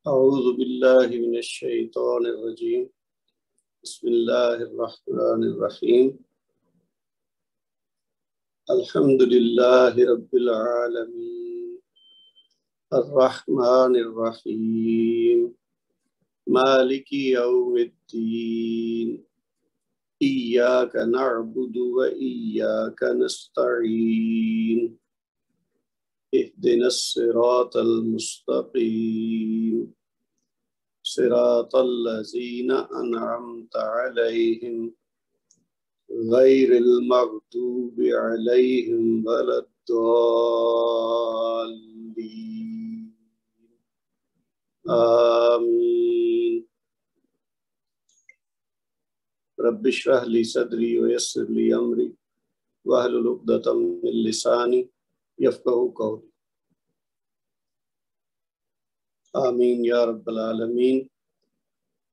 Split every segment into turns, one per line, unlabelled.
اعوذ باللہ من الشیطان الرجیم بسم اللہ الرحمن الرحیم الحمد للہ رب العالمین الرحمن الرحیم مالک یوم الدین ایاک نعبد و ایاک نستعین اهدنا الصراط المستقيم صراط الذين أنعمت عليهم غير المغضوب عليهم ولا الضالين آمين رب اشرح لي صدري ويسر لي أمري واحلل عقدة من لساني یفقہوا قولی آمین یا رب العالمین۔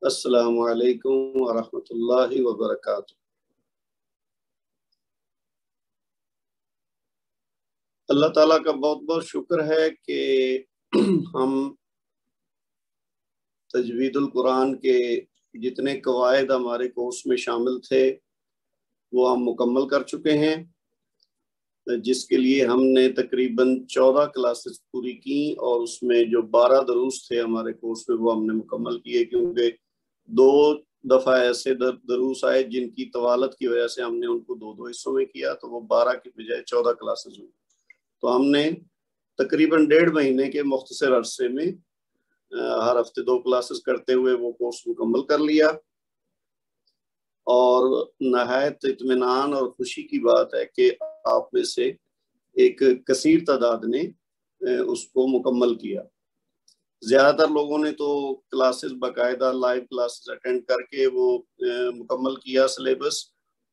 السلام علیکم ورحمۃ اللہ وبرکاتہ۔ اللہ تعالیٰ کا بہت بہت شکر ہے کہ ہم تجوید القرآن کے جتنے قواعد ہمارے کورس میں شامل تھے وہ ہم مکمل کر چکے ہیں، جس کے لیے ہم نے تقریباً 14 کلاسز پوری کی، اور اس میں جو 12 دروس تھے ہمارے کورس میں وہ ہم نے مکمل کیے، کیونکہ 2 دفعہ ایسے دروس آئے جن کی طوالت کی وجہ سے ہم نے ان کو 2 حصوں میں کیا، تو وہ 12 کی بجائے 14 کلاسز ہوئی۔ تو ہم نے تقریباً 1.5 مہینے کے مختصر عرصے میں ہر ہفتے 2 کلاسز کرتے ہوئے وہ کورس مکمل کر لیا، اور نہایت اطمینان اور خوشی کی بات ہے کہ آپ میں سے ایک کثیر تعداد نے اس کو مکمل کیا۔ زیادہ تر لوگوں نے تو کلاسز باقاعدہ لائیو کلاسز اٹینڈ کر کے وہ مکمل کیا سلیبس،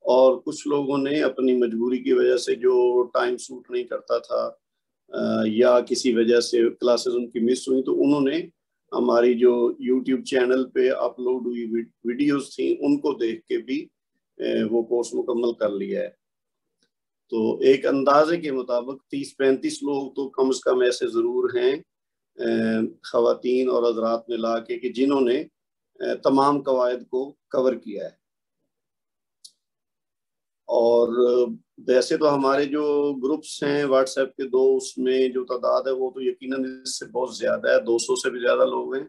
اور کچھ لوگوں نے اپنی مجبوری کی وجہ سے جو ٹائم سوٹ نہیں کرتا تھا یا کسی وجہ سے کلاسز ان کی مس ہوئی، تو انہوں نے ہماری جو یوٹیوب چینل پہ اپلوڈ ہوئی ویڈیوز تھیں ان کو دیکھ کے بھی وہ کورس مکمل کر لیا ہے۔ تو ایک اندازے کے مطابق 30-35 لوگ تو کم از کم ایسے ضرور ہیں، خواتین اور حضرات ملا کے، کہ جنہوں نے تمام قواعد کو کور کیا ہے۔ اور ویسے تو ہمارے جو گروپس ہیں واٹس ایپ کے 2، اس میں جو تعداد ہے وہ تو یقیناً اس سے بہت زیادہ ہے، 200 سے بھی زیادہ لوگ ہیں،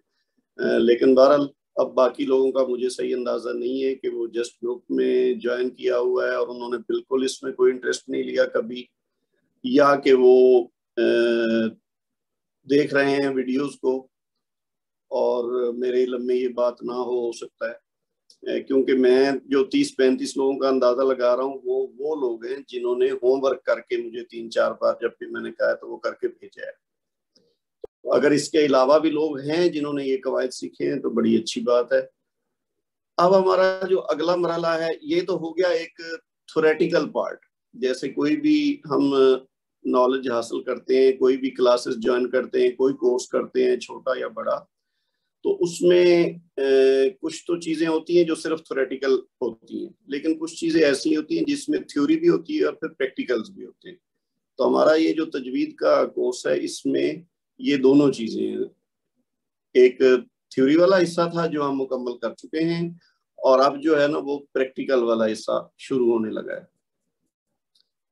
لیکن بہرحال اب باقی لوگوں کا مجھے صحیح اندازہ نہیں ہے کہ وہ جسٹ گروپ میں جوائن کیا ہوا ہے اور انہوں نے بالکل اس میں کوئی انٹرسٹ نہیں لیا کبھی، یا کہ وہ دیکھ رہے ہیں ویڈیوز کو اور میرے علم میں یہ بات نہ ہو سکتا ہے، کیونکہ میں جو 30-35 لوگوں کا اندازہ لگا رہا ہوں وہ لوگ ہیں جنہوں نے ہوم ورک کر کے مجھے 3-4 بار جب بھی میں نے کہا ہے تو وہ کر کے بھیجا ہے۔ اگر اس کے علاوہ بھی لوگ ہیں جنہوں نے یہ قواعد سیکھے ہیں تو بڑی اچھی بات ہے۔ اب ہمارا جو اگلا مرحلہ ہے یہ تو ہو گیا ایک تھیوریٹیکل پارٹ، جیسے کوئی بھی ہم نالج حاصل کرتے ہیں، کوئی بھی کلاسز جوائن کرتے ہیں، کوئی کورس کرتے ہیں چھوٹا یا بڑا، تو اس میں کچھ تو چیزیں ہوتی ہیں جو صرف تھیوریٹیکل ہوتی ہیں، لیکن کچھ چیزیں ایسی ہوتی ہیں جس میں تھیوری بھی ہوتی ہے اور پھر پریکٹیکلز بھی ہوتے ہیں۔ تو ہمارا یہ جو تجوید کا کورس ہے اس میں یہ دونوں چیزیں ہیں، ایک تھیوری والا حصہ تھا جو ہم مکمل کر چکے ہیں، اور اب جو ہے نا وہ پریکٹیکل والا حصہ شروع ہونے لگا ہے،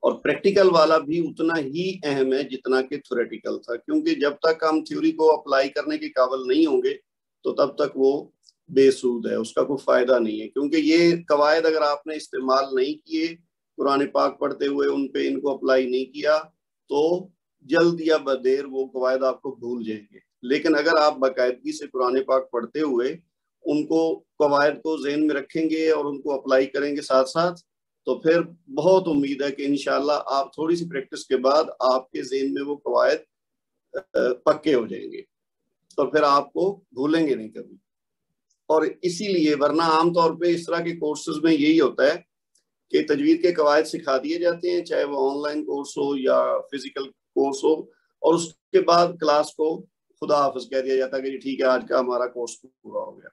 اور پریکٹیکل والا بھی اتنا ہی اہم ہے جتنا کہ تھیوریٹیکل تھا، کیونکہ جب تک ہم تھیوری کو اپلائی کرنے کے قابل نہیں ہوں گے تو تب تک وہ بے سود ہے، اس کا کوئی فائدہ نہیں ہے، کیونکہ یہ قواعد اگر آپ نے استعمال نہیں کیے قرآن پاک پڑھتے ہوئے، ان پہ ان کو اپلائی نہیں کیا تو جلد یا بدیر وہ قواعد آپ کو بھول جائیں گے، لیکن اگر آپ باقاعدگی سے قرآن پاک پڑھتے ہوئے ان کو قواعد کو ذہن میں رکھیں گے اور ان کو اپلائی کریں گے ساتھ ساتھ، تو پھر بہت امید ہے کہ انشاءاللہ آپ تھوڑی سی پریکٹس کے بعد آپ کے ذہن میں وہ قواعد پکے ہو جائیں گے، تو پھر آپ کو بھولیں گے نہیں کبھی۔ اور اسی لیے ورنہ عام طور پہ اس طرح کے کورسز میں یہی ہوتا ہے کہ تجوید کے قواعد سکھا دیے جاتے ہیں، چاہے وہ آن لائن کورس ہو یا فزیکل کورس ہو، اور اس کے بعد کلاس کو خدا حافظ کہہ دیا جاتا ہے کہ ٹھیک ہے آج کا ہمارا کورس پورا ہو گیا،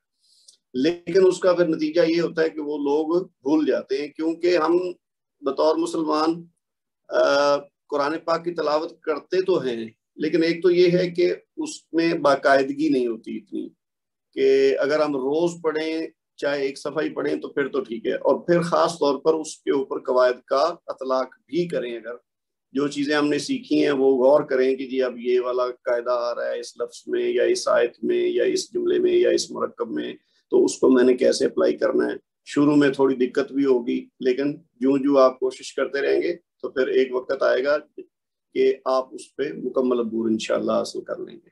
لیکن اس کا پھر نتیجہ یہ ہوتا ہے کہ وہ لوگ بھول جاتے ہیں، کیونکہ ہم بطور مسلمان قرآن پاک کی تلاوت کرتے تو ہیں لیکن ایک تو یہ ہے کہ اس میں باقاعدگی نہیں ہوتی اتنی کہ اگر ہم روز پڑھیں چاہے ایک صفحہ ہی پڑھیں تو پھر تو ٹھیک ہے، اور پھر خاص طور پر اس کے اوپر قواعد کا اطلاق بھی کریں، اگر جو چیزیں ہم نے سیکھی ہیں وہ غور کریں کہ جی اب یہ والا قاعدہ آ رہا ہے اس لفظ میں یا اس آیت میں یا اس جملے میں یا اس مرکب میں، تو اس کو میں نے کیسے اپلائی کرنا ہے۔ شروع میں تھوڑی دقت بھی ہوگی، لیکن جو آپ کوشش کرتے رہیں گے تو پھر ایک وقت آئے گا کہ آپ اس پہ مکمل عبور انشاءاللہ حاصل کر لیں گے۔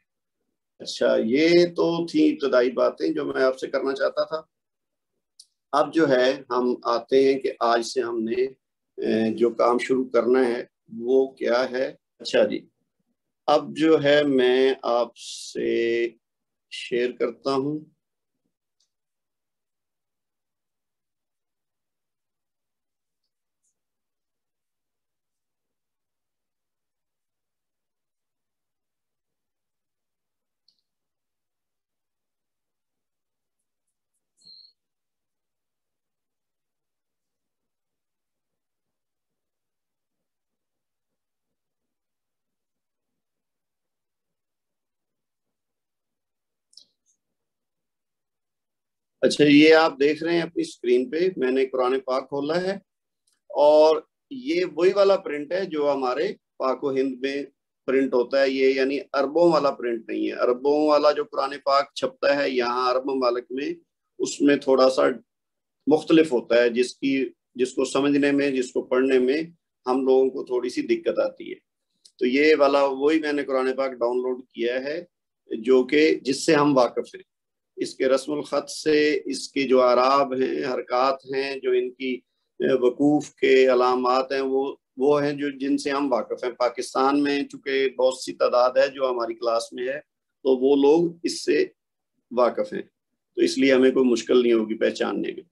اچھا، یہ تو تھی ابتدائی باتیں جو میں آپ سے کرنا چاہتا تھا۔ اب جو ہے ہم آتے ہیں کہ آج سے ہم نے جو کام شروع کرنا ہے وہ کیا ہے۔ اچھا جی، اب جو ہے میں آپ سے شیئر کرتا ہوں۔ اچھا، یہ آپ دیکھ رہے ہیں اپنی اسکرین پہ میں نے قرآن پاک کھولا ہے، اور یہ وہی والا پرنٹ ہے جو ہمارے پاک و ہند میں پرنٹ ہوتا ہے۔ یہ یعنی عربوں والا پرنٹ نہیں ہے۔ عربوں والا جو قرآن پاک چھپتا ہے یہاں عرب ممالک میں، اس میں تھوڑا سا مختلف ہوتا ہے، جس کو سمجھنے میں، جس کو پڑھنے میں ہم لوگوں کو تھوڑی سی دقت آتی ہے۔ تو یہ والا وہی میں نے قرآن پاک ڈاؤن لوڈ کیا ہے جو کہ جس سے ہم واقف ہیں، اس کے رسم الخط سے، اس کے جو اعراب ہیں، حرکات ہیں، جو ان کی وقوف کے علامات ہیں، وہ ہیں جو جن سے ہم واقف ہیں۔ پاکستان میں چونکہ بہت سی تعداد ہے جو ہماری کلاس میں ہے، تو وہ لوگ اس سے واقف ہیں، تو اس لیے ہمیں کوئی مشکل نہیں ہوگی پہچاننے میں۔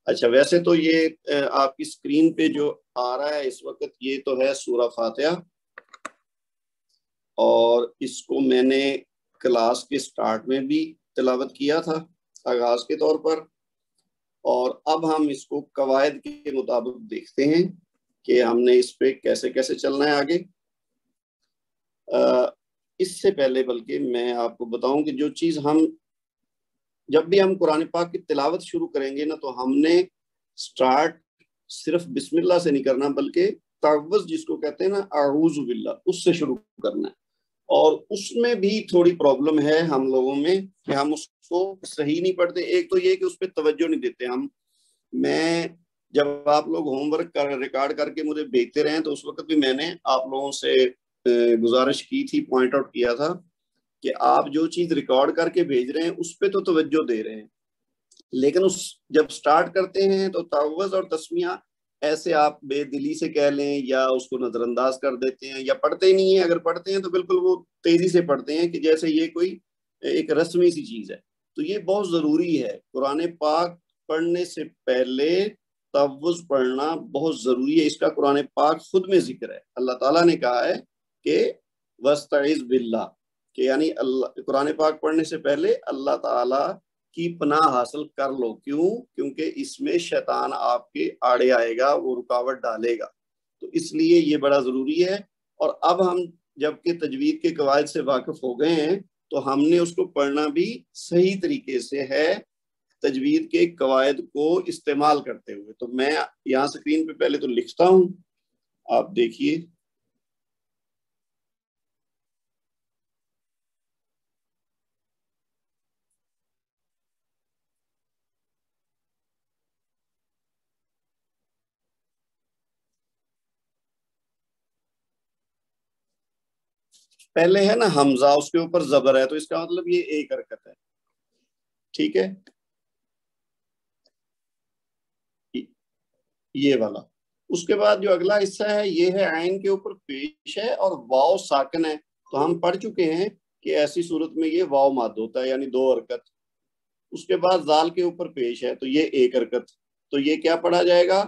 اچھا، ویسے تو یہ آپ کی اسکرین پہ جو آ رہا ہے اس وقت، یہ تو ہے سورہ فاتحہ، اور اس کو میں نے کلاس کے سٹارٹ میں بھی تلاوت کیا تھا آغاز کے طور پر، اور اب ہم اس کو قواعد کے مطابق دیکھتے ہیں کہ ہم نے اس پہ کیسے کیسے چلنا ہے آگے۔ اس سے پہلے بلکہ میں آپ کو بتاؤں کہ جو چیز جب بھی ہم قرآن پاک کی تلاوت شروع کریں گے نا، تو ہم نے سٹارٹ صرف بسم اللہ سے نہیں کرنا، بلکہ تعوذ جس کو کہتے ہیں نا، اعوذ باللہ، اس سے شروع کرنا ہے۔ اور اس میں بھی تھوڑی پرابلم ہے ہم لوگوں میں کہ ہم اس کو صحیح نہیں پڑھتے۔ ایک تو یہ کہ اس پہ توجہ نہیں دیتے ہم۔ میں جب آپ لوگ ہوم ورک ریکارڈ کر کے مجھے بھیجتے رہے تو اس وقت بھی میں نے آپ لوگوں سے گزارش کی تھی، پوائنٹ آؤٹ کیا تھا کہ آپ جو چیز ریکارڈ کر کے بھیج رہے ہیں اس پہ تو توجہ دے رہے ہیں، لیکن جب سٹارٹ کرتے ہیں تو تعوذ اور تسمیہ ایسے آپ بے دلی سے کہہ لیں یا اس کو نظر انداز کر دیتے ہیں یا پڑھتے ہی نہیں ہیں۔ اگر پڑھتے ہیں تو بالکل وہ تیزی سے پڑھتے ہیں کہ جیسے یہ کوئی ایک رسمی سی چیز ہے۔ تو یہ بہت ضروری ہے، قرآن پاک پڑھنے سے پہلے تعوذ پڑھنا بہت ضروری ہے۔ اس کا قرآن پاک خود میں ذکر ہے، اللہ تعالیٰ نے کہا ہے کہ وَاسْتَعِذْ بِاللَّهِ، کہ یعنی قرآن پاک پڑھنے سے پہلے اللہ تعالیٰ کی پناہ حاصل کر لو۔ کیوں؟ کیونکہ اس میں شیطان آپ کے آڑے آئے گا، وہ رکاوٹ ڈالے گا، تو اس لیے یہ بڑا ضروری ہے۔ اور اب ہم جب کہ تجوید کے قواعد سے واقف ہو گئے ہیں تو ہم نے اس کو پڑھنا بھی صحیح طریقے سے ہے، تجوید کے قواعد کو استعمال کرتے ہوئے۔ تو میں یہاں اسکرین پہ پہلے تو لکھتا ہوں، آپ دیکھیے۔ پہلے ہے نا حمزہ، اس کے اوپر زبر ہے، تو اس کا مطلب یہ ایک حرکت ہے، ٹھیک ہے، یہ والا۔ اس کے بعد جو اگلا حصہ ہے یہ ہے عین کے اوپر پیش ہے اور واو ساکن ہے، تو ہم پڑھ چکے ہیں کہ ایسی صورت میں یہ واو ماد ہوتا ہے، یعنی دو حرکت۔ اس کے بعد زال کے اوپر پیش ہے تو یہ ایک حرکت، تو یہ کیا پڑھا جائے گا؟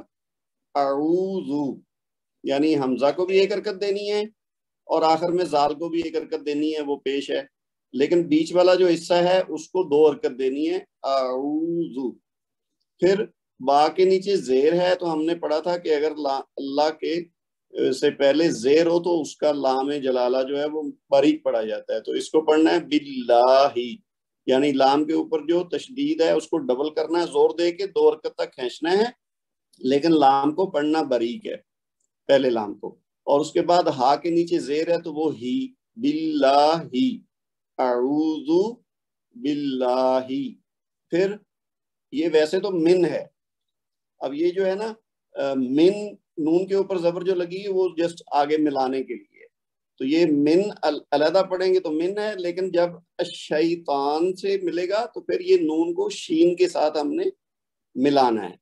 اعوذ، یعنی حمزہ کو بھی ایک حرکت دینی ہے اور آخر میں زال کو بھی ایک حرکت دینی ہے، وہ پیش ہے، لیکن بیچ والا جو حصہ ہے اس کو دو حرکت دینی ہے، اعوذ۔ پھر با کے نیچے زیر ہے تو ہم نے پڑھا تھا کہ اگر اللہ کے سے پہلے زیر ہو تو اس کا لام جلالہ جو ہے وہ باریک پڑھا جاتا ہے. تو اس کو پڑھنا ہے باللہ، یعنی لام کے اوپر جو تشدید ہے اس کو ڈبل کرنا ہے زور دے کے، 2 حرکت تک کھینچنا ہے، لیکن لام کو پڑھنا باریک ہے پہلے لام کو. اور اس کے بعد ہا کے نیچے زیر ہے تو وہ ہی، باللہ، اعوذ باللہ. پھر یہ ویسے تو من ہے، اب یہ جو ہے نا من، نون کے اوپر زبر جو لگی ہے وہ جسٹ آگے ملانے کے لیے، تو یہ من علیحدہ پڑھیں گے تو من ہے، لیکن جب شیطان سے ملے گا تو پھر یہ نون کو شین کے ساتھ ہم نے ملانا ہے.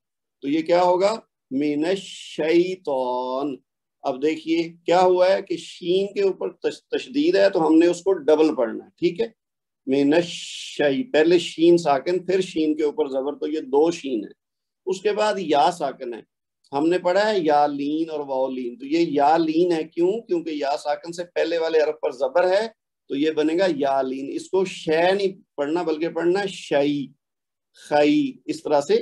تو یہ کیا ہوگا؟ من الشیطان. اب دیکھیے کیا ہوا ہے کہ شین کے اوپر تشدید ہے تو ہم نے اس کو ڈبل پڑھنا ہے. ٹھیک ہے، من الشی، پہلے شین ساکن پھر شین کے اوپر زبر، تو یہ 2 شین ہے. اس کے بعد یا ساکن ہے، ہم نے پڑھا ہے یا لین اور واو لین، تو یہ یا لین ہے. کیوں؟ کیونکہ یا ساکن سے پہلے والے حرف پر زبر ہے تو یہ بنے گا یا لین. اس کو شے نہیں پڑھنا بلکہ پڑھنا شئی، خئی. اس طرح سے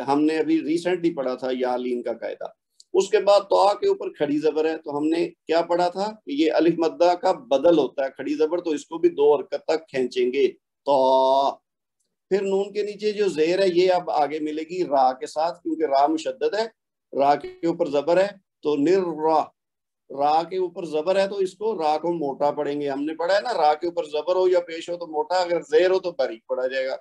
ہم نے ابھی ریسنٹلی پڑھا تھا یا لین کا قاعدہ. اس کے بعد تو کے اوپر کھڑی زبر ہے، تو ہم نے کیا پڑھا تھا کہ یہ الف مدہ کا بدل ہوتا ہے کھڑی زبر، تو اس کو بھی 2 حرکت تک کھینچیں گے تو. پھر نون کے نیچے جو زیر ہے یہ اب آگے ملے گی را کے ساتھ، کیونکہ را مشدد ہے، را کے اوپر زبر ہے تو نر را. را کے اوپر زبر ہے تو اس کو را کو موٹا پڑھیں گے. ہم نے پڑھا ہے نا را کے اوپر زبر ہو یا پیش ہو تو موٹا، اگر زیر ہو تو باریک پڑھا جائے گا.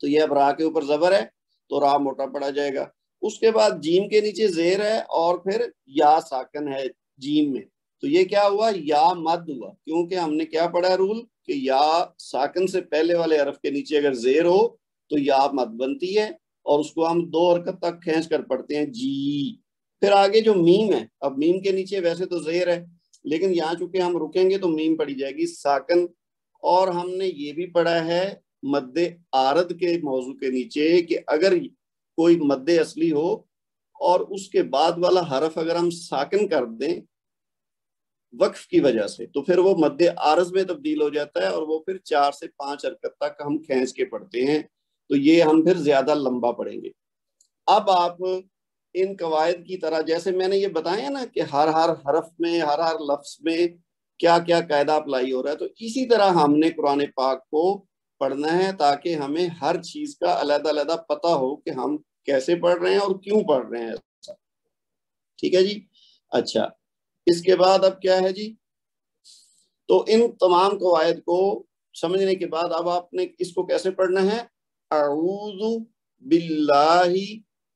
تو یہ اب را کے اوپر زبر ہے تو را موٹا پڑھا جائے گا. اس کے بعد جیم کے نیچے زیر ہے اور پھر یا ساکن ہے جیم میں، تو یہ کیا ہوا؟ یا مد ہوا، کیونکہ ہم نے کیا پڑھا ہے رول کہ یا ساکن سے پہلے والے حرف کے نیچے اگر زیر ہو تو یا مد بنتی ہے، اور اس کو ہم 2 حرکت تک کھینچ کر پڑھتے ہیں جی. پھر آگے جو میم ہے، اب میم کے نیچے ویسے تو زیر ہے لیکن یہاں چونکہ ہم رکیں گے تو میم پڑی جائے گی ساکن. اور ہم نے یہ بھی پڑھا ہے مد عارض کے موضوع کے نیچے کہ اگر کوئی مد اصلی ہو اور اس کے بعد والا حرف اگر ہم ساکن کر دیں وقف کی وجہ سے تو پھر وہ مد عارض میں تبدیل ہو جاتا ہے، اور وہ پھر 4 سے 5 حرکت تک ہم کھینچ کے پڑھتے ہیں، تو یہ ہم پھر زیادہ لمبا پڑھیں گے. اب آپ ان قواعد کی طرح جیسے میں نے یہ بتایا نا کہ ہر حرف میں، ہر لفظ میں کیا کیا قاعدہ اپلائی ہو رہا ہے، تو اسی طرح ہم نے قرآن پاک کو پڑھنا ہے تاکہ ہمیں ہر چیز کا علیحدہ علیحدہ پتہ ہو کہ ہم کیسے پڑھ رہے ہیں اور کیوں پڑھ رہے ہیں. ٹھیک ہے جی. اچھا، اس کے بعد اب کیا ہے جی، تو ان تمام قواعد کو سمجھنے کے بعد اب آپ نے اس کو کیسے پڑھنا ہے؟ اعوذ باللہ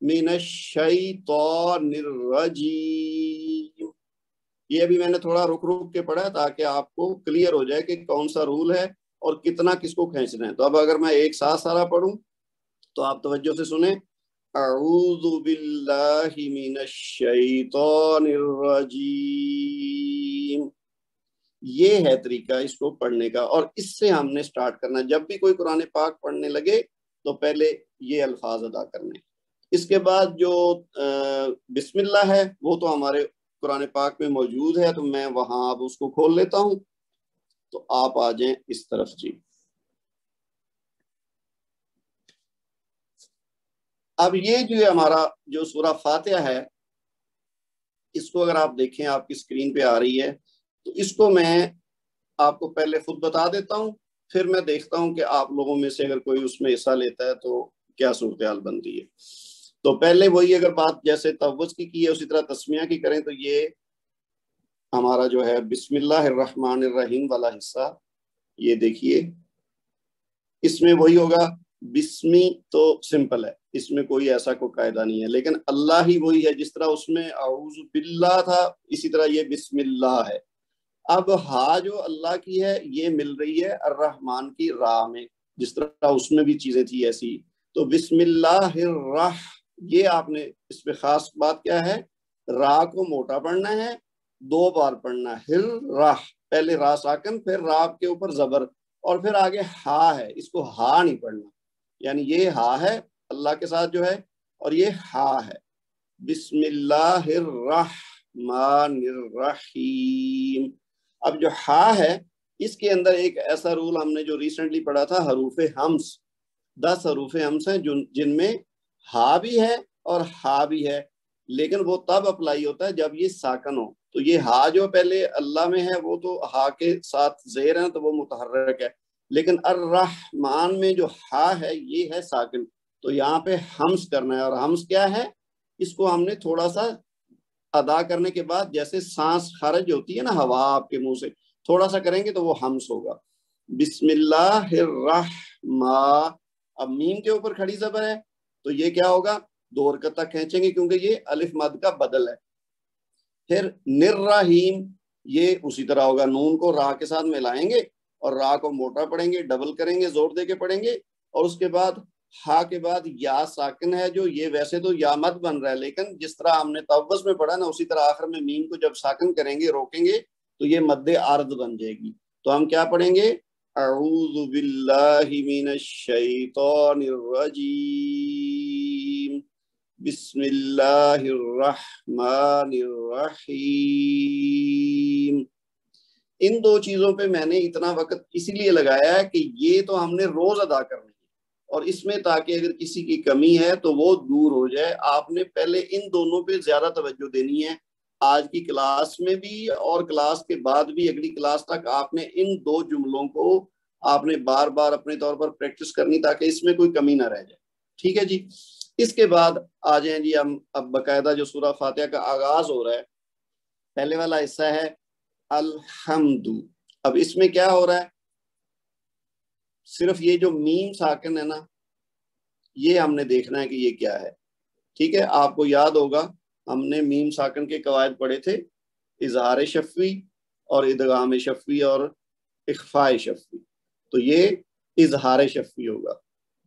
من الشیطان الرجیم. یہ ابھی میں نے تھوڑا رک کے پڑھا تاکہ آپ کو کلیئر ہو جائے کہ کون سا رول ہے اور کتنا کس کو کھینچنا ہے. تو اب اگر میں ایک ساتھ سارا پڑھوں تو آپ توجہ سے سنیں. اعوذ باللہ من الشیطان الرجیم. یہ ہے طریقہ اس کو پڑھنے کا، اور اس سے ہم نے سٹارٹ کرنا. جب بھی کوئی قرآن پاک پڑھنے لگے تو پہلے یہ الفاظ ادا کرنے. اس کے بعد جو بسم اللہ ہے وہ تو ہمارے قرآن پاک میں موجود ہے، تو میں وہاں اب اس کو کھول لیتا ہوں. تو آپ آ جائیں اس طرف جی. اب یہ جو ہمارا جو سورہ فاتحہ ہے، اس کو اگر آپ دیکھیں آپ کی اسکرین پہ آ رہی ہے، تو اس کو میں آپ کو پہلے خود بتا دیتا ہوں، پھر میں دیکھتا ہوں کہ آپ لوگوں میں سے اگر کوئی اس میں حصہ لیتا ہے تو کیا صورتحال بنتی ہے. تو پہلے وہی اگر بات جیسے توج کی ہے اسی طرح تسمیہ کی کریں، تو یہ ہمارا جو ہے بسم اللہ الرحمن الرحیم والا حصہ، یہ دیکھیے اس میں وہی ہوگا. بسمی تو سمپل ہے، اس میں کوئی ایسا کوئی قاعدہ نہیں ہے، لیکن اللہ ہی وہی ہے. جس طرح اس میں اعوذ باللہ تھا اسی طرح یہ بسم اللہ ہے. اب ہا جو اللہ کی ہے یہ مل رہی ہے الرحمن کی راہ میں، جس طرح اس میں بھی چیزیں تھی ایسی. تو بسم اللہ الرح، یہ آپ نے اس پہ خاص بات کیا ہے، را کو موٹا پڑھنا ہے، 2 بار پڑھنا ہے. ہر راہ، پہلے را ساکن پھر را کے اوپر زبر، اور پھر آگے ہا ہے، اس کو ہا نہیں پڑھنا. یعنی یہ ہا ہے اللہ کے ساتھ جو ہے اور یہ ہا ہے. بسم اللہ الرحمن الرحیم. اب جو ہا ہے اس کے اندر ایک ایسا رول ہم نے جو ریسنٹلی پڑھا تھا، حروف ہمس. 10 حروف ہمس ہیں جن میں ہا بھی ہے اور ہا بھی ہے. لیکن وہ تب اپلائی ہوتا ہے جب یہ ساکن ہو. تو یہ ہا جو پہلے اللہ میں ہے وہ تو ہا کے ساتھ زیر ہے تو وہ متحرک ہے، لیکن الرحمن میں جو ہا ہے یہ ہے ساکن. تو یہاں پہ ہمس کرنا ہے، اور ہمس کیا ہے، اس کو ہم نے تھوڑا سا ادا کرنے کے بعد جیسے سانس خارج ہوتی ہے نا ہوا آپ کے منہ سے، تھوڑا سا کریں گے تو وہ ہمس ہوگا. بسم اللہ الرحمن. اب میم کے اوپر کھڑی زبر ہے تو یہ کیا ہوگا، 2 حرکت تک کھینچیں گے کیونکہ یہ الف مد کا بدل ہے. پھر نررحیم، یہ اسی طرح ہوگا، نون کو را کے ساتھ ملائیں گے اور را کو موٹا پڑھیں گے، ڈبل کریں گے، زور دے کے پڑھیں گے. اور اس کے بعد ہا کے بعد یا ساکن ہے جو یہ ویسے تو یا مد بن رہا ہے، لیکن جس طرح ہم نے توس میں پڑھا نا اسی طرح آخر میں میم کو جب ساکن کریں گے، روکیں گے تو یہ مد عارض بن جائے گی. تو ہم کیا پڑھیں گے، اعوذ باللہ من الشیطان الرجیم بسم اللہ الرحمن الرحیم. ان 2 چیزوں پہ میں نے اتنا وقت اسی لیے لگایا ہے کہ یہ تو ہم نے روز ادا کرنی ہے، اور اس میں تاکہ اگر کسی کی کمی ہے تو وہ دور ہو جائے، آپ نے پہلے ان دونوں پہ زیادہ توجہ دینی ہے. آج کی کلاس میں بھی اور کلاس کے بعد بھی اگلی کلاس تک آپ نے ان 2 جملوں کو آپ نے بار بار اپنے طور پر پریکٹس کرنی تاکہ اس میں کوئی کمی نہ رہ جائے. ٹھیک ہے جی. اس کے بعد آ جائیں جی ہم اب باقاعدہ جو سورہ فاتحہ کا آغاز ہو رہا ہے. پہلے والا حصہ ہے الحمد. اب اس میں کیا ہو رہا ہے، صرف یہ جو میم ساکن ہے نا یہ ہم نے دیکھنا ہے کہ یہ کیا ہے. ٹھیک ہے، آپ کو یاد ہوگا ہم نے میم ساکن کے قواعد پڑھے تھے، اظہار شفوی اور ادغام شفوی اور اخفاء شفوی. تو یہ اظہار شفوی ہوگا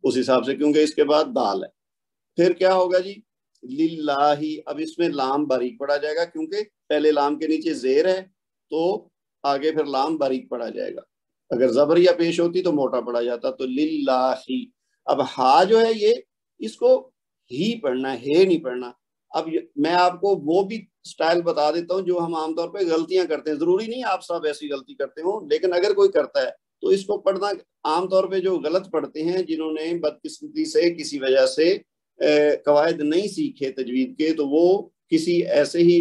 اس حساب سے کیونکہ اس کے بعد دال ہے. پھر کیا ہوگا جی للہ. اب اس میں لام باریک پڑا جائے گا کیونکہ پہلے لام کے نیچے زیر ہے تو آگے پھر لام باریک پڑا جائے گا. اگر زبریہ پیش ہوتی تو موٹا پڑا جاتا. تو للہ. اب ہا جو ہے یہ اس کو ہی پڑھنا ہے نہیں پڑھنا. اب میں آپ کو وہ بھی سٹائل بتا دیتا ہوں جو ہم عام طور پہ غلطیاں کرتے ہیں. ضروری نہیں آپ سب ایسی غلطی کرتے ہوں، لیکن اگر کوئی کرتا ہے تو اس کو پڑھنا عام طور پہ جو غلط پڑھتے ہیں جنہوں نے بدقسمتی سے کسی وجہ سے قواعد نہیں سیکھے تجوید کے، تو وہ کسی ایسے ہی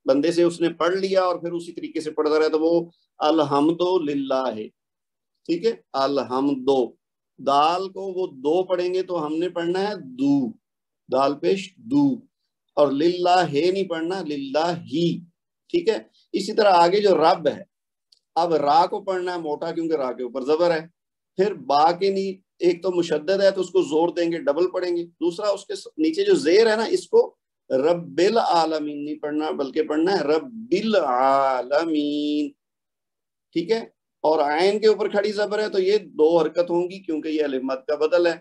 بندے سے اس نے پڑھ لیا اور پھر اسی طریقے سے پڑھتا رہا تو وہ الحمدللہ ہے. ٹھیک ہے، الحمد. دال کو وہ 2 پڑھیں گے تو ہم نے پڑھنا ہے دو، دال پیش دو. اور للہ ہے نہیں پڑھنا، للہ ہی. ٹھیک ہے. اسی طرح آگے جو رب ہے، اب را کو پڑھنا ہے موٹا کیونکہ را کے اوپر زبر ہے. پھر با کے ایک تو مشدد ہے تو اس کو زور دیں گے، ڈبل پڑھیں گے. دوسرا اس کے نیچے جو زیر ہے نا اس کو رب العالمین نہیں پڑھنا بلکہ پڑھنا ہے رب العالمین. ٹھیک ہے. اور عین کے اوپر کھڑی زبر ہے تو یہ 2 حرکت ہوں گی کیونکہ یہ الف مد کا بدل ہے.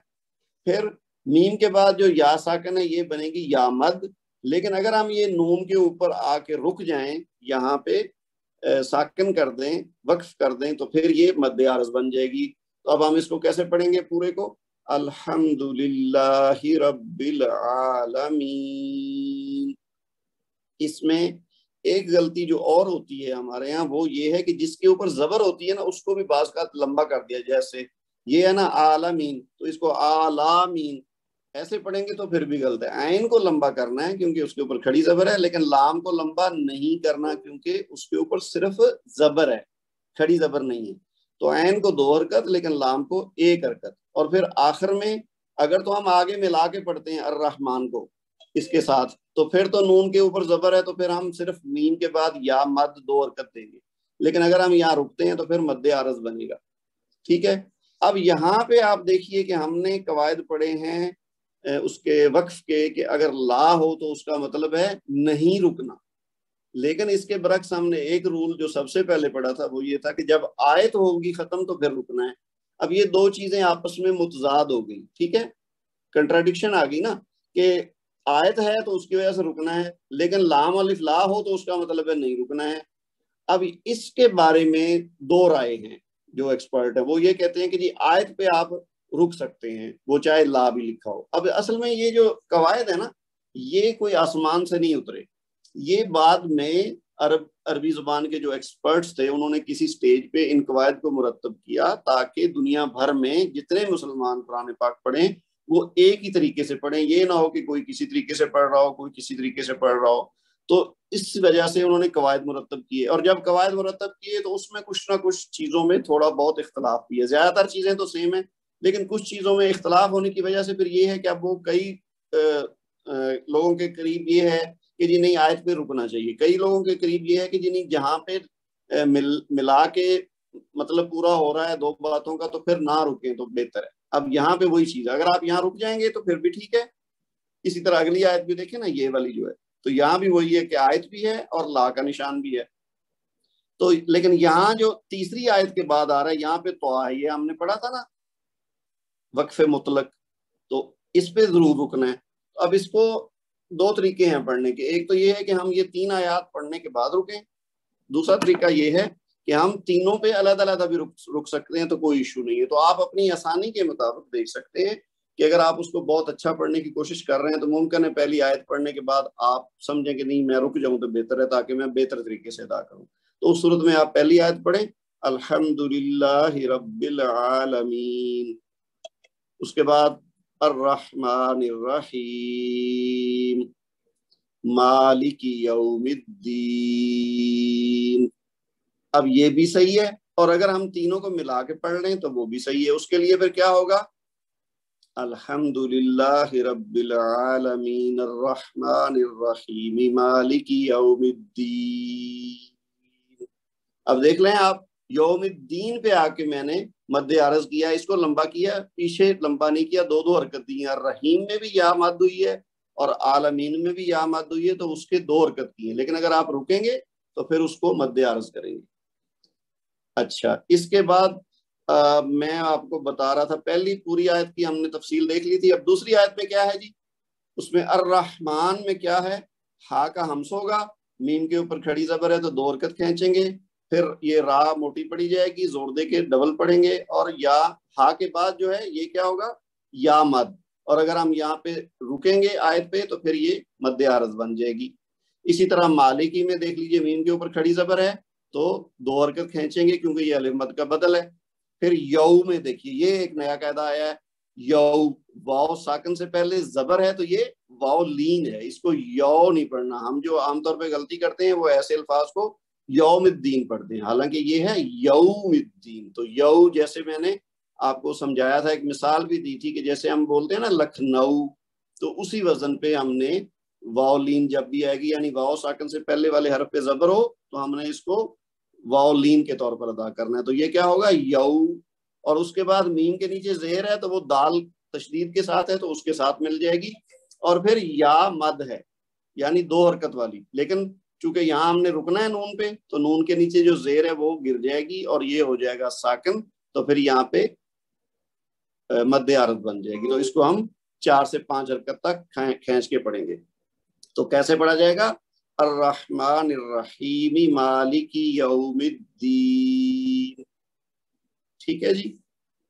پھر میم کے بعد جو یا ساکن ہے یہ بنے گی یا مد. لیکن اگر ہم یہ نون کے اوپر آ کے رک جائیں، یہاں پہ ساکن کر دیں، وقف کر دیں، تو پھر یہ مد عارض بن جائے گی. تو اب ہم اس کو کیسے پڑھیں گے پورے کو، الحمدللہ رب العالمین. اس میں ایک غلطی جو اور ہوتی ہے ہمارے ہاں وہ یہ ہے کہ جس کے اوپر زبر ہوتی ہے نا اس کو بھی بعض کا لمبا کر دیا. جیسے یہ ہے نا عالمین تو اس کو عالمین ایسے پڑھیں گے تو پھر بھی غلط ہے. عین کو لمبا کرنا ہے کیونکہ اس کے اوپر کھڑی زبر ہے، لیکن لام کو لمبا نہیں کرنا کیونکہ اس کے اوپر صرف زبر ہے، کھڑی زبر نہیں ہے. تو عین کو 2 حرکت لیکن لام کو 1 حرکت. اور پھر آخر میں اگر تو ہم آگے ملا کے پڑھتے ہیں الرحمن کو اس کے ساتھ تو پھر تو نون کے اوپر زبر ہے تو پھر ہم صرف میم کے بعد یا مد 2 حرکت دیں گے. لیکن اگر ہم یہاں رکتے ہیں تو پھر مد عارض بنے گا. ٹھیک ہے. اب یہاں پہ آپ دیکھیے کہ ہم نے قواعد پڑھے ہیں اس کے وقف کے کہ اگر لا ہو تو اس کا مطلب ہے نہیں رکنا. لیکن اس کے برعکس ہم نے ایک رول جو سب سے پہلے پڑھا تھا وہ یہ تھا کہ جب آیت ہوگی ختم تو پھر رکنا ہے. اب یہ 2 چیزیں آپس میں متضاد ہو گئی. ٹھیک ہے، کنٹراڈکشن آ گئی نا کہ آیت ہے تو اس کی وجہ سے رکنا ہے، لیکن لام الف لا ہو تو اس کا مطلب ہے نہیں رکنا ہے. اب اس کے بارے میں 2 رائے ہیں. جو ایکسپرٹ ہے وہ یہ کہتے ہیں کہ جی آیت پہ آپ رک سکتے ہیں وہ چاہے لا بھی لکھا ہو. اب اصل میں یہ جو قواعد ہے نا یہ کوئی آسمان سے نہیں اترے، یہ بعد میں عربی زبان کے جو ایکسپرٹس تھے انہوں نے کسی سٹیج پہ ان قواعد کو مرتب کیا تاکہ دنیا بھر میں جتنے مسلمان قرآن پاک پڑھیں وہ ایک ہی طریقے سے پڑھیں، یہ نہ ہو کہ کوئی کسی طریقے سے پڑھ رہا ہو، کوئی کسی طریقے سے پڑھ رہا ہو. تو اس وجہ سے انہوں نے قواعد مرتب کیے، اور جب قواعد مرتب کیے تو اس میں کچھ نہ کچھ چیزوں میں تھوڑا بہت اختلاف بھی ہے. زیادہ تر چیزیں تو سیم ہیں، لیکن کچھ چیزوں میں اختلاف ہونے کی وجہ سے پھر یہ ہے کہ اب وہ کئی لوگوں کے قریب یہ ہے کہ جی نہیں آیت پہ رکنا چاہیے، کئی لوگوں کے قریب یہ ہے کہ جی نہیں جہاں پہ ملا کے مطلب پورا ہو رہا ہے دو باتوں کا تو پھر نہ رکیں تو بہتر ہے. اب یہاں پہ وہی چیز ہے، اگر آپ یہاں رک جائیں گے تو پھر بھی ٹھیک ہے. اسی طرح اگلی آیت بھی دیکھیں نا، یہ والی جو ہے، تو یہاں بھی وہی ہے کہ آیت بھی ہے اور لا کا نشان بھی ہے. تو لیکن یہاں جو تیسری آیت کے بعد آ رہا ہے یہاں پہ تو یہ ہم نے پڑھا تھا نا وقف مطلق، تو اس پہ ضرور رکنا ہے. اب اس کو دو طریقے ہیں پڑھنے کے، ایک تو یہ ہے کہ ہم یہ 3 آیات پڑھنے کے بعد رکیں، دوسرا طریقہ یہ ہے کہ ہم تینوں پہ علیحدہ علیحدہ بھی رک سکتے ہیں، تو کوئی ایشو نہیں ہے. تو آپ اپنی آسانی کے مطابق دیکھ سکتے ہیں کہ اگر آپ اس کو بہت اچھا پڑھنے کی کوشش کر رہے ہیں تو ممکن ہے پہلی آیت پڑھنے کے بعد آپ سمجھیں کہ نہیں میں رک جاؤں تو بہتر ہے تاکہ میں بہتر طریقے سے ادا کروں. تو اس صورت میں آپ پہلی آیت پڑھیں الحمدللہ رب العالمین، اس کے بعد الرحمن الرحیم مالک یوم الدین. اب یہ بھی صحیح ہے، اور اگر ہم تینوں کو ملا کے پڑھ لیں تو وہ بھی صحیح ہے. اس کے لیے پھر کیا ہوگا؟ الحمدللہ رب العالمین الرحمن الرحیم مالک یوم الدین. اب دیکھ لیں آپ، یوم الدین پہ آ کے میں نے مد عرض کیا، اس کو لمبا کیا، پیچھے لمبا نہیں کیا، دو دو حرکت دی ہیں. الرحیم میں بھی یا مد ہوئی ہے اور عالمین میں بھی یا مد ہوئی ہے، تو اس کے 2 حرکت کی ہیں. لیکن اگر آپ رکیں گے تو پھر اس کو مد عرض کریں گے. اچھا، اس کے بعد میں آپ کو بتا رہا تھا پہلی پوری آیت کی ہم نے تفصیل دیکھ لی تھی. اب دوسری آیت میں کیا ہے جی؟ اس میں الرحمن میں کیا ہے؟ ہا کا ہمس ہوگا، میم کے اوپر کھڑی زبر ہے تو 2 حرکت کھینچیں گے، پھر یہ را موٹی پڑی جائے گی، زور دے کے ڈبل پڑھیں گے، اور یا ہا کے بعد جو ہے یہ کیا ہوگا؟ یا مد. اور اگر ہم یہاں پہ رکیں گے آیت پہ تو پھر یہ مد عرض بن جائے گی. اسی طرح مالکی میں دیکھ لیجئے، میم کے اوپر کھڑی زبر ہے تو 2 حرکت کھینچیں گے کیونکہ یہ الف مد کا بدل ہے. پھر یو میں دیکھیے یہ ایک نیا قاعدہ آیا ہے، یو واو ساکن سے پہلے زبر ہے تو یہ واو لین ہے، اس کو یو نہیں پڑھنا. ہم جو عام طور پہ غلطی کرتے ہیں وہ ایسے الفاظ کو یوم الدین پڑھتے ہیں، حالانکہ یہ ہے یوم الدین. تو یو جیسے میں نے آپ کو سمجھایا تھا، ایک مثال بھی دی تھی کہ جیسے ہم بولتے ہیں نا لکھنؤ، تو اسی وزن پہ ہم نے واو لین جب بھی آئے گی یعنی واو ساکن سے پہلے والے حرف پہ زبر ہو تو ہم نے اس کو واو لین کے طور پر ادا کرنا ہے. تو یہ کیا ہوگا؟ یو. اور اس کے بعد میم کے نیچے زیر ہے تو وہ دال تشدید کے ساتھ ہے تو اس کے ساتھ مل جائے گی. اور پھر یا مد ہے یعنی 2 حرکت والی، لیکن چونکہ یہاں ہم نے رکنا ہے نون پہ تو نون کے نیچے جو زیر ہے وہ گر جائے گی اور یہ ہو جائے گا ساکن، تو پھر یہاں پہ مد عرض بن جائے گی. تو اس کو ہم 4 سے 5 حرکت تک کھینچ کے پڑھیں گے. تو کیسے پڑھا جائے گا؟ الرحمن الرحیم مالک یوم الدین. ٹھیک ہے جی.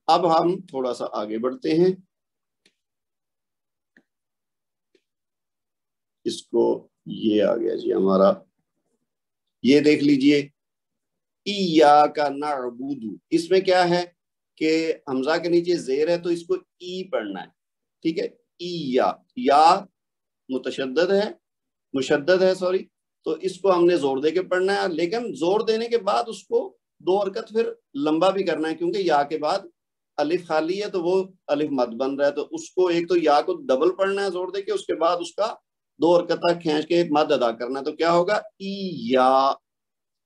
اب ہم تھوڑا سا آگے بڑھتے ہیں، اس کو یہ آ گیا جی ہمارا، یہ دیکھ لیجئے ایاک نعبد. اس میں کیا ہے کہ حمزہ کے نیچے زیر ہے تو اس کو ای پڑھنا ہے. ٹھیک ہے، یا مشدد ہے سوری، تو اس کو ہم نے زور دے کے پڑھنا ہے، لیکن زور دینے کے بعد اس کو 2 حرکت پھر لمبا بھی کرنا ہے کیونکہ یا کے بعد الف خالی ہے تو وہ الف مد بن رہا ہے. تو اس کو ایک تو یا کو ڈبل پڑھنا ہے زور دے کے، اس کے بعد اس کا 2 حرکت تک کھینچ کے ایک مد ادا کرنا ہے. تو کیا ہوگا؟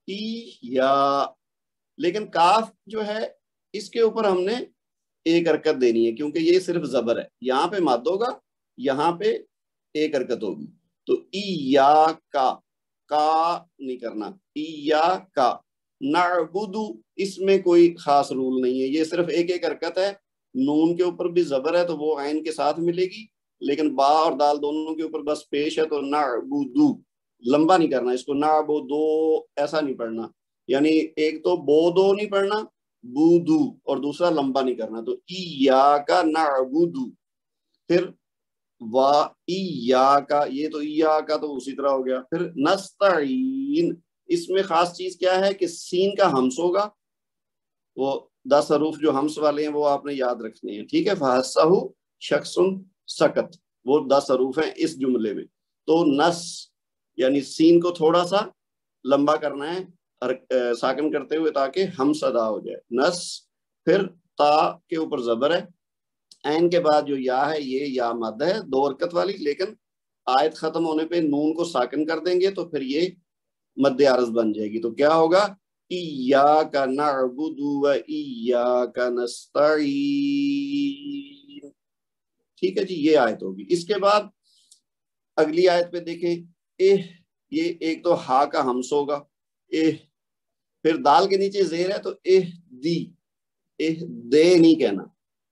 یا. لیکن کاف جو ہے اس کے اوپر ہم نے 1 حرکت دینی ہے کیونکہ یہ صرف زبر ہے، یہاں پہ مد ہوگا، یہاں پہ 1 حرکت ہوگی. تو کا نہیں کرنا، ایاکا نعبد. اس میں کوئی خاص رول نہیں ہے، یہ صرف 1 حرکت ہے. نون کے اوپر بھی زبر ہے تو وہ عین کے ساتھ ملے گی، لیکن با اور دال دونوں کے اوپر بس پیش ہے تو نعبد لمبا نہیں کرنا، اس کو نعبدو ایسا نہیں پڑھنا، یعنی ایک تو بودو نہیں پڑھنا، بودو، اور دوسرا لمبا نہیں کرنا. تو ایاکا نعبد. پھر ایاکا، یہ تو ایاکا تو اسی طرح ہو گیا. پھر نستعین، اس میں خاص چیز کیا ہے کہ سین کا ہمس ہوگا، وہ 10 حروف جو ہمس والے ہیں وہ آپ نے یاد رکھنے ہیں. ٹھیک ہے، فحسہ شخص سکت، وہ 10 حروف ہیں اس جملے میں. تو نس یعنی سین کو تھوڑا سا لمبا کرنا ہے ساکن کرتے ہوئے تاکہ ہمس ادا ہو جائے. نس، پھر تا کے اوپر زبر ہے، عین کے بعد جو یا ہے یہ یا مد ہے 2 حرکت والی، لیکن آیت ختم ہونے پہ نون کو ساکن کر دیں گے تو پھر یہ مد عرض بن جائے گی. تو کیا ہوگا؟ ایاک نعبد و ایاک نستعین. ٹھیک ہے جی، یہ آیت ہوگی. اس کے بعد اگلی آیت پہ دیکھیں، یہ ایک تو ہا کا ہمس ہوگا، پھر دال کے نیچے زیر ہے تو دی، دے نہیں کہنا،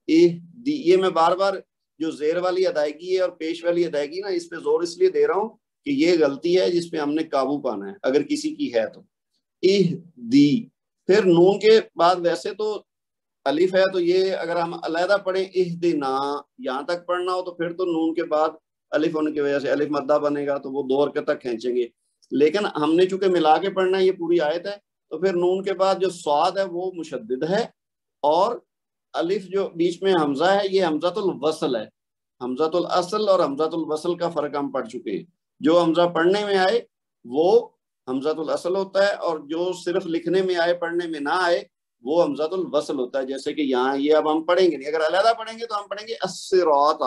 دی. یہ میں بار بار جو زیر والی ادائیگی ہے اور پیش والی ادائیگی نا، اس پہ زور اس لیے دے رہا ہوں کہ یہ غلطی ہے جس پہ ہم نے قابو پانا ہے اگر کسی کی ہے تو. دی، پھر نون کے بعد ویسے تو الف ہے، تو یہ اگر ہم علیحدہ پڑھیں اہدنا یہاں تک پڑھنا ہو تو پھر تو نون کے بعد الف ہونے کی وجہ سے الف مدہ بنے گا تو وہ 2 حرکت تک کھینچیں گے. لیکن ہم نے چونکہ ملا کے پڑھنا ہے، یہ پوری آیت ہے، تو پھر نون کے بعد جو صاد ہے وہ مشدد ہے، اور الف جو بیچ میں حمزہ ہے یہ حمزۃ الوصل ہے. حمزۃ الاصل اور حمزۃ الوصل کا فرق ہم پڑھ چکے ہیں. جو حمزہ پڑھنے میں آئے وہ حمزۃ الاصل ہوتا ہے، اور جو صرف لکھنے میں آئے پڑھنے میں نہ آئے وہ حمزۃ الوصل ہوتا ہے. جیسے کہ یہاں یہ اب ہم پڑھیں گے نہیں، اگر علیحدہ پڑھیں گے تو ہم پڑھیں گے الصراط،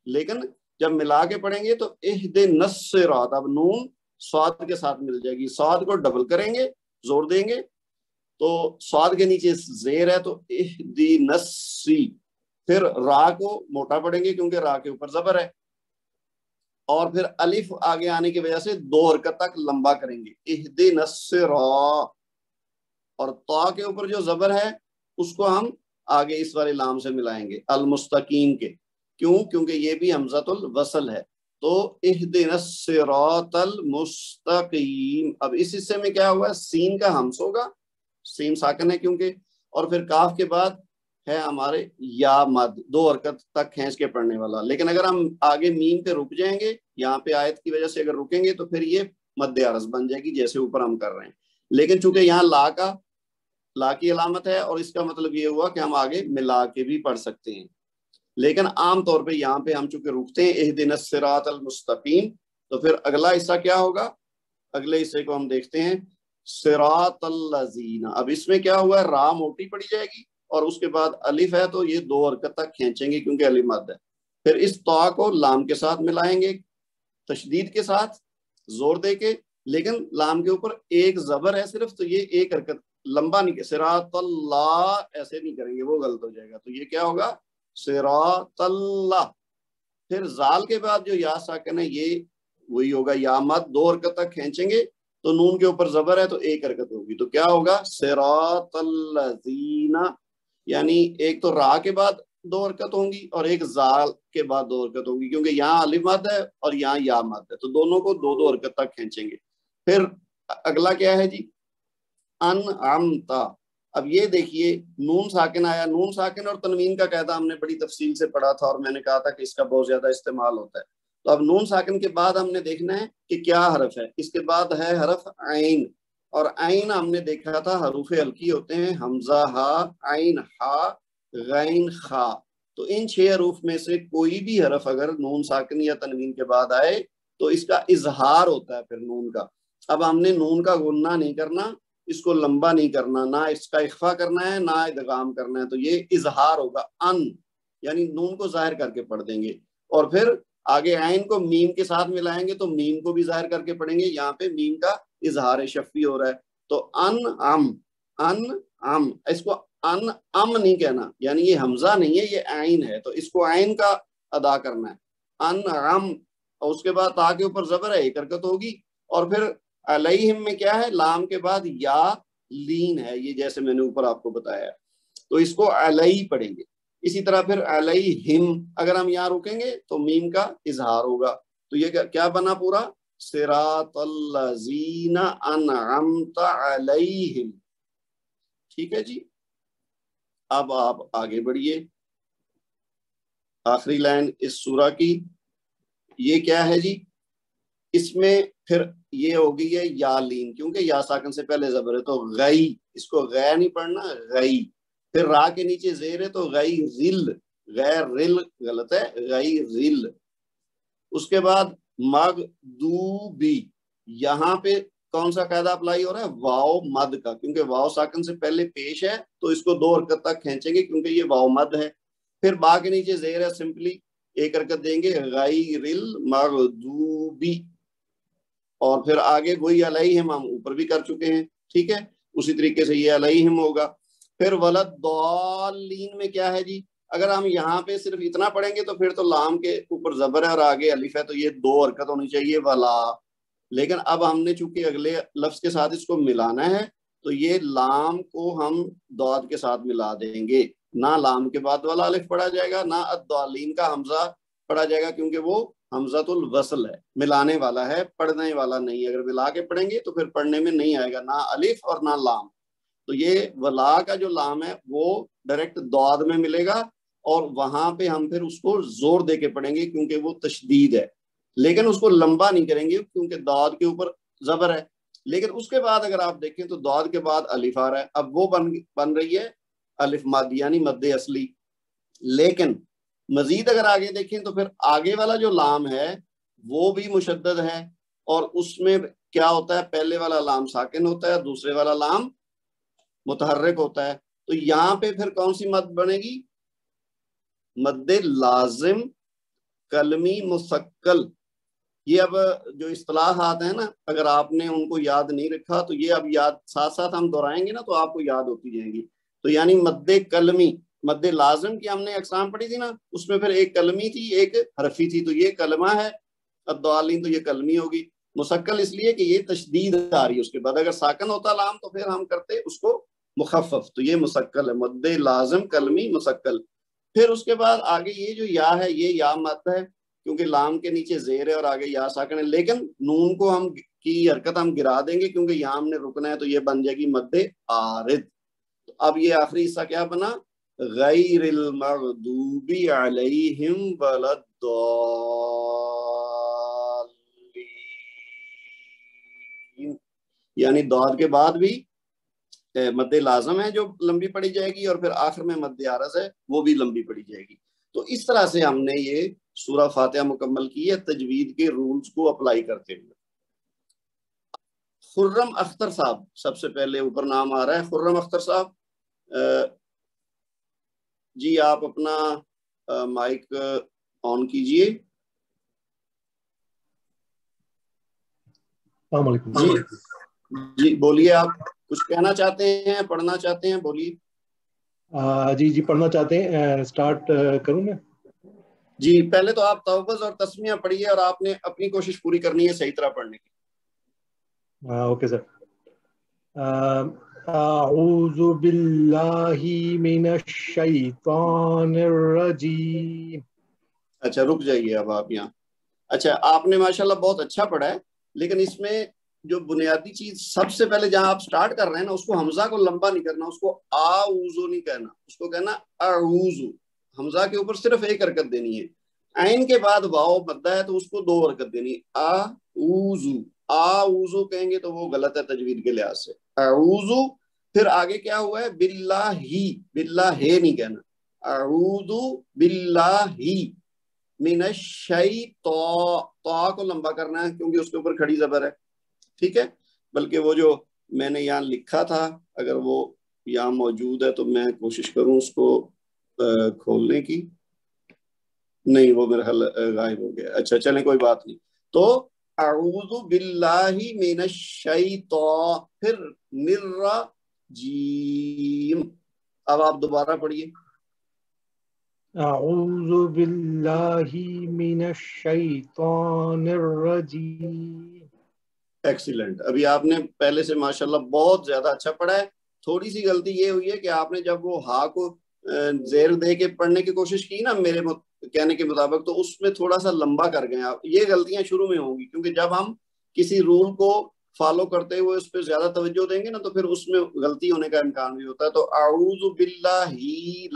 لیکن جب ملا کے پڑھیں گے تو اہدنا الصراط، اب نون صاد کے ساتھ مل جائے گی. صاد کو ڈبل کریں گے، زور دیں گے، تو صاد کے نیچے زیر ہے تو اہدنا السی. پھر را کو موٹا پڑھیں گے کیونکہ را کے اوپر زبر ہے، اور پھر الف آگے آنے کی وجہ سے 2 حرکت تک لمبا کریں گے، اہدنا الصراط. اور تا کے اوپر جو زبر ہے اس کو ہم آگے اس والے لام سے ملائیں گے المستقیم کے. کیوں؟ کیونکہ یہ بھی حمزۃ الوصل ہے. تو اہدنا الصراط المستقیم. اب اس حصے میں کیا ہوا؟ سین کا ہمس ہوگا، سین ساکن ہے کیونکہ، اور پھر کاف کے بعد ہے ہمارے یا مد 2 حرکت تک کھینچ کے پڑھنے والا. لیکن اگر ہم آگے میم پہ رک جائیں گے، یہاں پہ آیت کی وجہ سے اگر رکیں گے تو پھر یہ مد عرض بن جائے گی جیسے اوپر ہم کر رہے ہیں. لیکن چونکہ یہاں لا کی علامت ہے اور اس کا مطلب یہ ہوا کہ ہم آگے ملا کے بھی پڑھ سکتے ہیں. لیکن عام طور پہ یہاں پہ ہم چونکہ رکتے ہیں اہدنا الصراط المستقیم، تو پھر اگلا حصہ کیا ہوگا؟ اگلے حصے کو ہم دیکھتے ہیں، صراط الذین. اب اس میں کیا ہوا ہے؟ را موٹی پڑی جائے گی اور اس کے بعد الف ہے تو یہ 2 حرکت تک کھینچیں گے کیونکہ الف مد ہے. پھر اس تا کو لام کے ساتھ ملائیں گے تشدید کے ساتھ زور دے کے، لیکن لام کے اوپر ایک زبر ہے صرف، تو یہ 1 حرکت لمبا نہیں کہ صراط اللہ ایسے نہیں کریں گے، وہ غلط ہو جائے گا. تو یہ کیا ہوگا؟ صراط اللہ. پھر زال کے بعد جو یا ساکن ہے یہ وہی ہوگا یا مد، 2 حرکت تک کھینچیں گے تو نون کے اوپر زبر ہے تو 1 حرکت ہوگی. تو کیا ہوگا؟ صراط الذین. یعنی ایک تو را کے بعد 2 حرکت ہوں گی اور ایک زال کے بعد 2 حرکت ہوگی، کیونکہ یہاں الف مد ہے اور یہاں یا مد ہے، تو دونوں کو 2 حرکت تک کھینچیں گے. پھر اگلا کیا ہے جی؟ انعمتا. اب یہ دیکھیے نون ساکن آیا، نون ساکن اور تنوین کا قاعدہ ہم نے بڑی تفصیل سے پڑھا تھا اور میں نے کہا تھا کہ اس کا بہت زیادہ استعمال ہوتا ہے. تو اب نون ساکن کے بعد ہم نے دیکھنا ہے کہ کیا حرف ہے. اس کے بعد ہے حرف عین، اور عین ہم نے دیکھا تھا حروف ہلکی ہوتے ہیں، حمزہ ہا، عین ہا، غین خا. تو ان 6 حروف میں سے کوئی بھی حرف اگر نون ساکن یا تنوین کے بعد آئے تو اس کا اظہار ہوتا ہے پھر نون کا. اب ہم نے نون کا غنہ نہیں کرنا، اس کو لمبا نہیں کرنا، نہ اس کا اخفا کرنا ہے نہ ادغام کرنا ہے، تو یہ اظہار ہوگا ان، یعنی نون کو ظاہر کر کے پڑھ دیں گے. اور پھر آگے عین کو میم کے ساتھ ملائیں گے تو میم کو بھی ظاہر کر کے پڑھیں گے. یہاں پہ میم کا اظہار شفوی ہو رہا ہے تو ان اس کو ان ام نہیں کہنا، یعنی یہ حمزہ نہیں ہے یہ عین ہے، تو اس کو عین کا ادا کرنا ہے ان ام. اور اس کے بعد تا کے اوپر زبر ہے 1 حرکت ہوگی. اور پھر علیہم میں کیا ہے؟ لام کے بعد یا لین ہے، یہ جیسے میں نے اوپر آپ کو بتایا، تو اس کو علیہ پڑھیں گے. اسی طرح پھر علیہم اگر ہم یہاں رکیں گے تو میم کا اظہار ہوگا. تو یہ کیا بنا پورا؟ صراط الذین انعمت علیہم. ٹھیک ہے جی. اب آپ آگے بڑھیے، آخری لائن اس سورہ کی یہ کیا ہے جی؟ اس میں پھر یہ ہوگی ہے یا لین، کیونکہ یا ساکن سے پہلے زبر ہے تو غی، اس کو غی نہیں پڑھنا، غی. پھر را کے نیچے زیر ہے تو غی غل، غیر رل غلط ہے, غیر رل. اس کے بعد مغدوبی, یہاں پہ کون سا قاعدہ اپلائی ہو رہا ہے؟ واو مد کا, کیونکہ واو ساکن سے پہلے پیش ہے تو اس کو 2 حرکت تک کھینچیں گے کیونکہ یہ واو مد ہے. پھر با کے نیچے زیر ہے, سمپلی 1 حرکت دیں گے, غیر المغضوبی, اور پھر آگے وہی علیہم ہم اوپر بھی کر چکے ہیں, ٹھیک ہے, اسی طریقے سے یہ علیہم ہوگا. پھر ولضالین میں کیا ہے جی؟ اگر ہم یہاں پہ صرف اتنا پڑھیں گے تو پھر تو لام کے اوپر زبر ہے اور آگے الف ہے, تو یہ 2 حرکت ہونی چاہیے ولا. لیکن اب ہم نے چونکہ اگلے لفظ کے ساتھ اس کو ملانا ہے تو یہ لام کو ہم ضاد کے ساتھ ملا دیں گے. نہ لام کے بعد والا الف پڑھا جائے گا, نہ الضالین کا حمزہ پڑھا جائے گا, کیونکہ وہ حمزۃ الوصل ہے, ملانے والا ہے, پڑھنے والا نہیں. اگر ملا کے پڑھیں گے تو پھر پڑھنے میں نہیں آئے گا, نہ الف اور نہ لام. تو یہ ولا کا جو لام ہے وہ ڈائریکٹ ضاد میں ملے گا, اور وہاں پہ ہم پھر اس کو زور دے کے پڑھیں گے کیونکہ وہ تشدید ہے, لیکن اس کو لمبا نہیں کریں گے کیونکہ ضاد کے اوپر زبر ہے. لیکن اس کے بعد اگر آپ دیکھیں تو ضاد کے بعد الف آ رہا ہے, اب وہ بن رہی ہے الف مد یعنی مد اصلی. لیکن مزید اگر آگے دیکھیں تو پھر آگے والا جو لام ہے وہ بھی مشدد ہے, اور اس میں کیا ہوتا ہے؟ پہلے والا لام ساکن ہوتا ہے, دوسرے والا لام متحرک ہوتا ہے. تو یہاں پہ پھر کون سی مد بنے گی؟ مد لازم کلمی مثقل. یہ اب جو اصطلاحات ہیں نا, اگر آپ نے ان کو یاد نہیں رکھا تو یہ اب یاد ساتھ ساتھ ہم دہرائیں گے نا تو آپ کو یاد ہوتی جائیں گی. تو یعنی مد کلمی, مد لازم کی ہم نے اقسام پڑھی تھی نا, اس میں پھر ایک کلمی تھی ایک حرفی تھی, تو یہ کلمہ ہے. الضالین تو یہ کلمی ہوگی. مثقل اس لیے کہ یہ تشدید آ رہی ہے اس کے بعد, اگر ساکن ہوتا لام تو پھر ہم کرتے اس کو مخفف, تو یہ مثقل ہے, مد لازم کلمی مثقل. پھر اس کے بعد آگے یہ جو یا ہے یہ یا مد ہے کیونکہ لام کے نیچے زیر ہے اور آگے یا ساکن ہے, لیکن نون کو ہم کی حرکت ہم گرا دیں گے کیونکہ یہاں ہم نے رکنا ہے, تو یہ بن جائے گی مد عارض. تو اب یہ آخری حصہ کیا بنا؟ غیر المغضوب علیہم ولا الضالین, یعنی ضاد کے بعد بھی مد لازم ہے جو لمبی پڑی جائے گی, اور پھر آخر میں مد عارض ہے وہ بھی لمبی پڑی جائے گی. تو اس طرح سے ہم نے یہ سورہ فاتحہ مکمل کی ہے تجوید کے رولز کو اپلائی کرتے ہوئے. خرم اختر صاحب سب سے پہلے اوپر نام آ رہا ہے, خرم اختر صاحب, جی آپ اپنا مائک آن کیجئے.
السلام علیکم.
جی بولیے, آپ کچھ کہنا چاہتے ہیں, پڑھنا چاہتے ہیں, بولیے.
جی پڑھنا چاہتے ہیں, سٹارٹ کروں میں؟
جی پہلے تو آپ توبز اور تسمیہ پڑھیے, اور آپ نے اپنی کوشش پوری کرنی ہے صحیح طرح پڑھنے کی.
Okay sir. اعوذ باللہ من الشیطان الرجیم.
اچھا رک جائیے اب آپ یہاں. اچھا آپ نے ماشاءاللہ بہت اچھا پڑھا ہے, لیکن اس میں جو بنیادی چیز سب سے پہلے جہاں آپ سٹارٹ کر رہے ہیں نا, اس کو حمزہ کو لمبا نہیں کرنا, اس کو آؤزو نہیں کہنا, اس کو کہنا اعوذ. حمزہ کے اوپر صرف 1 حرکت دینی ہے. عین کے بعد واو مدہ ہے تو اس کو 2 حرکت دینی ہے. اعوذ, اعوذ کہیں گے تو وہ غلط ہے تجوید کے لحاظ سے. اعوذ, پھر آگے کیا ہوا ہے؟ باللہ, باللہ نہیں کہنا. اعوذ باللہ من الشیطان, طا کو لمبا کرنا ہے کیونکہ اس کے اوپر کھڑی زبر ہے, ٹھیک ہے. بلکہ وہ جو میں نے یہاں لکھا تھا اگر وہ یہاں موجود ہے تو میں کوشش کروں اس کو کھولنے کی. نہیں, وہ میرا خیال غائب ہو گیا. اچھا چلیں کوئی بات نہیں. تو اعوذ باللہ من الشیطان, پھر الرجیم. اب آپ دوبارہ پڑھیے.
اعوذ باللہ من الشیطان الرجیم.
ایکسیلنٹ. ابھی آپ نے پہلے سے ماشاءاللہ بہت زیادہ اچھا پڑھا ہے. تھوڑی سی غلطی یہ ہوئی ہے کہ آپ نے جب وہ ہا کو زیر دے کے پڑھنے کی کوشش کی نا میرے کہنے کے مطابق, تو اس میں تھوڑا سا لمبا کر گئے آپ. یہ غلطیاں شروع میں ہوں گی کیونکہ جب ہم کسی رول کو فالو کرتے ہوئے اس پہ زیادہ توجہ دیں گے نا تو پھر اس میں غلطی ہونے کا امکان بھی ہوتا ہے. تو اعوذ باللہ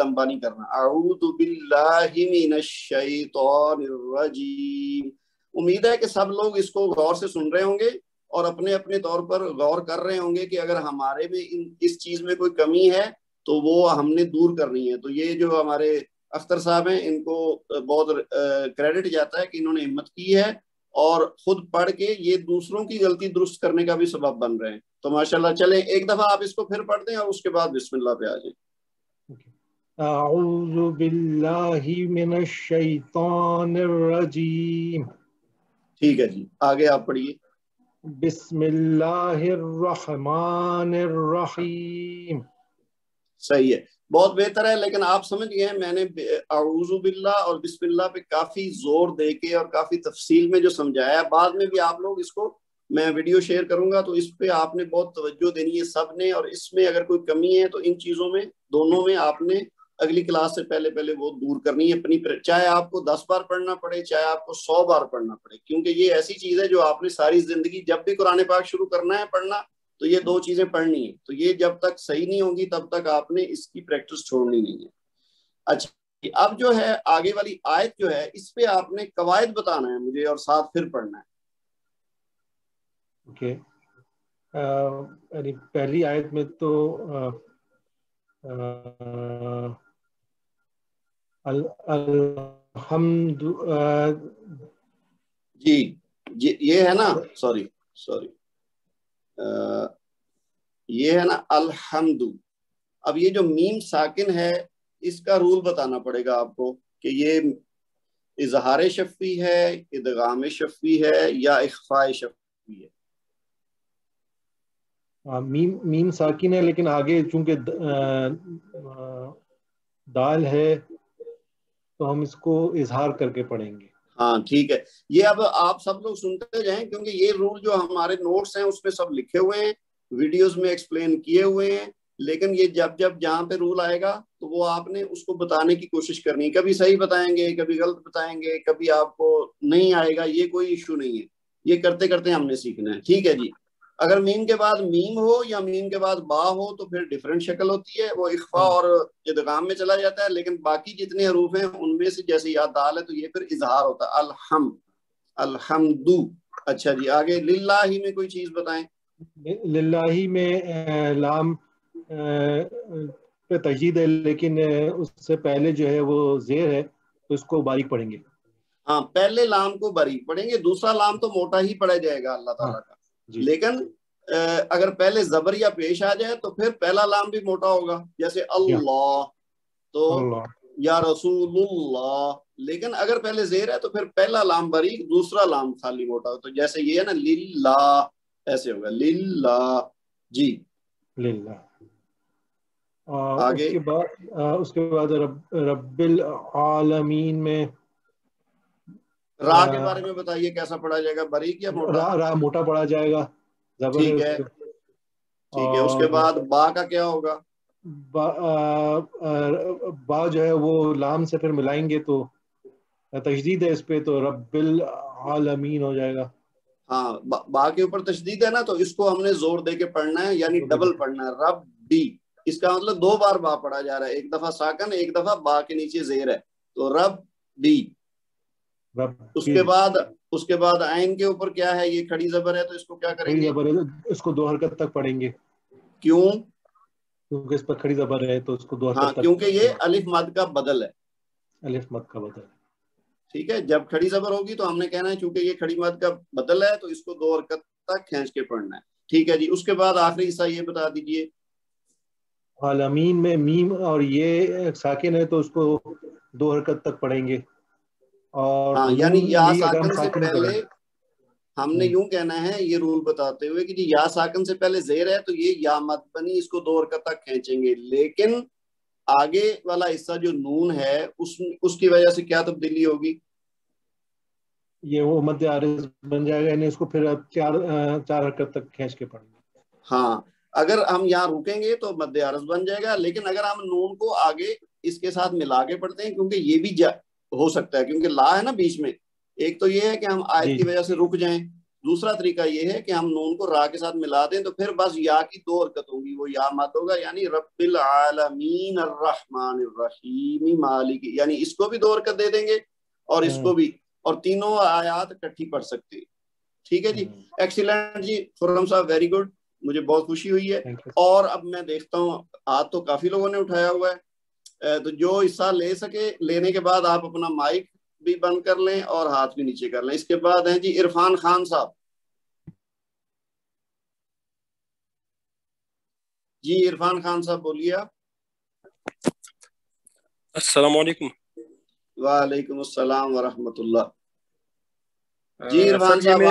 لمبا نہیں کرنا, اعوذ باللہ من الشیطان الرجیم. امید ہے کہ سب لوگ اس کو غور سے سن رہے ہوں گے اور اپنے اپنے طور پر غور کر رہے ہوں گے کہ اگر ہمارے میں اس چیز میں کوئی کمی ہے تو وہ ہم نے دور کرنی ہے. تو یہ جو ہمارے اختر صاحب ہیں، ان کو بہت کریڈٹ جاتا ہے کہ انہوں نے ہمت کی ہے اور خود پڑھ کے یہ دوسروں کی غلطی درست کرنے کا بھی سبب بن رہے ہیں. تو ماشاءاللہ چلیں ایک دفعہ آپ اس کو پھر پڑھ دیں اور اس کے بعد بسم اللہ پہ آ جائیں.
اعوذ باللہ من الشیطان الرجیم.
ٹھیک ہے جی، آگے آپ پڑھیے.
بسم اللہ الرحمن الرحیم.
صحیح ہے، بہت بہتر ہے. لیکن آپ سمجھ گئے ہیں میں نے اعوذ باللہ اور بسم اللہ پہ کافی زور دے کے اور کافی تفصیل میں جو سمجھایا ہے. بعد میں بھی آپ لوگ اس کو، میں ویڈیو شیئر کروں گا تو اس پہ آپ نے بہت توجہ دینی ہے سب نے، اور اس میں اگر کوئی کمی ہے تو ان چیزوں میں دونوں میں آپ نے اگلی کلاس سے پہلے وہ دور کرنی ہے اپنی، چاہے آپ کو 10 بار پڑھنا پڑے چاہے آپ کو 100 بار پڑھنا پڑے، کیونکہ یہ ایسی چیز ہے جو آپ نے ساری زندگی جب بھی قرآن پاک شروع کرنا ہے پڑھنا تو یہ 2 چیزیں پڑھنی ہے. تو یہ جب تک صحیح نہیں ہوگی تب تک آپ نے اس کی پریکٹس چھوڑنی نہیں ہے. اچھا اب جو ہے آگے والی آیت جو ہے اس پہ آپ نے قواعد بتانا ہے مجھے اور ساتھ پھر پڑھنا ہے.
اوکے، پہلی آیت میں تو الحمد
جی یہ ہے نا، سوری یہ ہے نا الحمد. اب یہ جو میم ساکن ہے اس کا رول بتانا پڑے گا آپ کو کہ یہ اظہار شفوی ہے، ادغام شفوی ہے یا اخفاء شفوی ہے.
میم ساکن ہے لیکن آگے چونکہ دال ہے تو ہم اس کو اظہار کر کے پڑھیں گے.
ہاں ٹھیک ہے، یہ اب آپ سب لوگ سنتے جائیں کیونکہ یہ رول جو ہمارے نوٹس ہیں اس میں سب لکھے ہوئے ہیں، ویڈیوز میں ایکسپلین کیے ہوئے ہیں. لیکن یہ جب جہاں پہ رول آئے گا تو وہ آپ نے اس کو بتانے کی کوشش کرنی ہے. کبھی صحیح بتائیں گے، کبھی غلط بتائیں گے، کبھی آپ کو نہیں آئے گا، یہ کوئی ایشو نہیں ہے. یہ کرتے کرتے ہم نے سیکھنا ہے. ٹھیک ہے جی. اگر میم کے بعد میم ہو یا میم کے بعد با ہو تو پھر ڈیفرنٹ شکل ہوتی ہے، وہ اخفاء اور ادغام میں چلا جاتا ہے. لیکن باقی جتنے حروف ہیں ان میں سے جیسے یا دال ہے تو یہ پھر اظہار ہوتا ہے، الحمد. اچھا جی آگے للہ میں کوئی چیز بتائیں.
للہ میں لام پہ تجدید ہے لیکن اس سے پہلے جو ہے وہ زیر ہے تو اس کو باریک پڑھیں گے.
ہاں پہلے لام کو باریک پڑھیں گے، دوسرا لام تو موٹا ہی پڑھا جائے گا اللہ تعالیٰ کا.
جی.
لیکن اگر پہلے زبر یا پیش آ جائے تو پھر پہلا لام بھی موٹا ہوگا، جیسے اللہ تو
اللہ.
یا رسول اللہ. لیکن اگر پہلے زیر ہے تو پھر پہلا لام باریک دوسرا لام خالی موٹا ہو. تو جیسے یہ ہے نا للہ، ایسے ہوگا للہ. جی
للہ.
آگے
اس کے بعد رب العالمین میں
را کے بارے میں بتائیے کیسا پڑھا جائے گا، باریک یا موٹا؟
را موٹا پڑھا جائے گا، زبر
ٹھیک
ہے.
ہے ٹھیک ہے. اس کے بعد با کا کیا ہوگا؟
با جو ہے وہ لام سے پھر ملائیں گے تو تشدید ہے اس پہ تو رب العالمین ہو جائے گا.
ہاں با کے اوپر تشدید ہے نا تو اس کو ہم نے زور دے کے پڑھنا ہے، یعنی ڈبل پڑھنا ہے. رب بی، اس کا مطلب 2 بار با پڑھا جا رہا ہے، ایک دفعہ ساکن ایک دفعہ با کے نیچے زیر ہے. تو رب بی. اس کے بعد عین کے اوپر کیا ہے، یہ کھڑی زبر ہے تو اس کو کیا کریں گے؟
اس کو 2 حرکت تک پڑھیں گے.
کیوں؟
کیونکہ اس پر کھڑی زبر ہے تو اس کو 2 حرکت تک.
کیونکہ یہ الف مد کا بدل ہے.
الف مد کا بدل.
ٹھیک ہے، جب کھڑی زبر ہوگی تو ہم نے کہنا ہے چونکہ یہ کھڑی مد کا بدل ہے تو اس کو 2 حرکت تک کھینچ کے پڑھنا ہے. ٹھیک ہے جی. اس کے بعد آخری حصہ یہ بتا دیجئے.
عالمین میں میم اور یہ ساکن ہے تو اس کو 2 حرکت تک پڑھیں گے. اور
ہاں یعنی
نون
یا
ادغام
ساکن سے پہلے ہم نے یوں کہنا ہے یہ رول بتاتے ہوئے کہ جی یا ساکن سے پہلے زیر ہے تو یہ یا مد بنی، اس کو 2 حرکت تک کھینچیں گے. لیکن آگے والا حصہ جو نون ہے اس کی وجہ سے کیا تبدیلی ہوگی؟
یہ وہ مد عارض بن جائے گا، یعنی اس کو پھر 4 حرکت تک کھینچ کے پڑھیں گے.
ہاں اگر ہم یہاں رکیں گے تو مد عارض بن جائے گا. لیکن اگر ہم نون کو آگے اس کے ساتھ ملا کے پڑھتے ہیں کیونکہ یہ بھی ہو سکتا ہے کیونکہ لا ہے نا بیچ میں. ایک تو یہ ہے کہ ہم آیت کی وجہ سے رک جائیں، دوسرا طریقہ یہ ہے کہ ہم نون کو را کے ساتھ ملا دیں تو پھر بس یا کی 2 حرکت ہوں گی، وہ یا مد ہوگا، یعنی رب العالمین الرحمن الرحیم مالک، یعنی اس کو بھی 2 حرکت دے دیں گے اور اس کو بھی، اور تینوں آیات اکٹھی پڑھ سکتے ہیں. ٹھیک ہے جی. ایکسیلنٹ جی، خرم صاحب ویری گڈ، مجھے بہت خوشی ہوئی ہے. اور اب میں دیکھتا ہوں ہاتھ تو کافی لوگوں نے اٹھایا ہوا ہے. تو جو حصہ لے سکے لینے کے بعد آپ اپنا مائک بھی بند کر لیں اور ہاتھ بھی نیچے کر لیں. اس کے بعد ہیں جی عرفان خان صاحب. جی عرفان خان صاحب بولیے آپ.
السلام علیکم.
وعلیکم السلام ورحمۃ اللہ. جی عرفان صاحب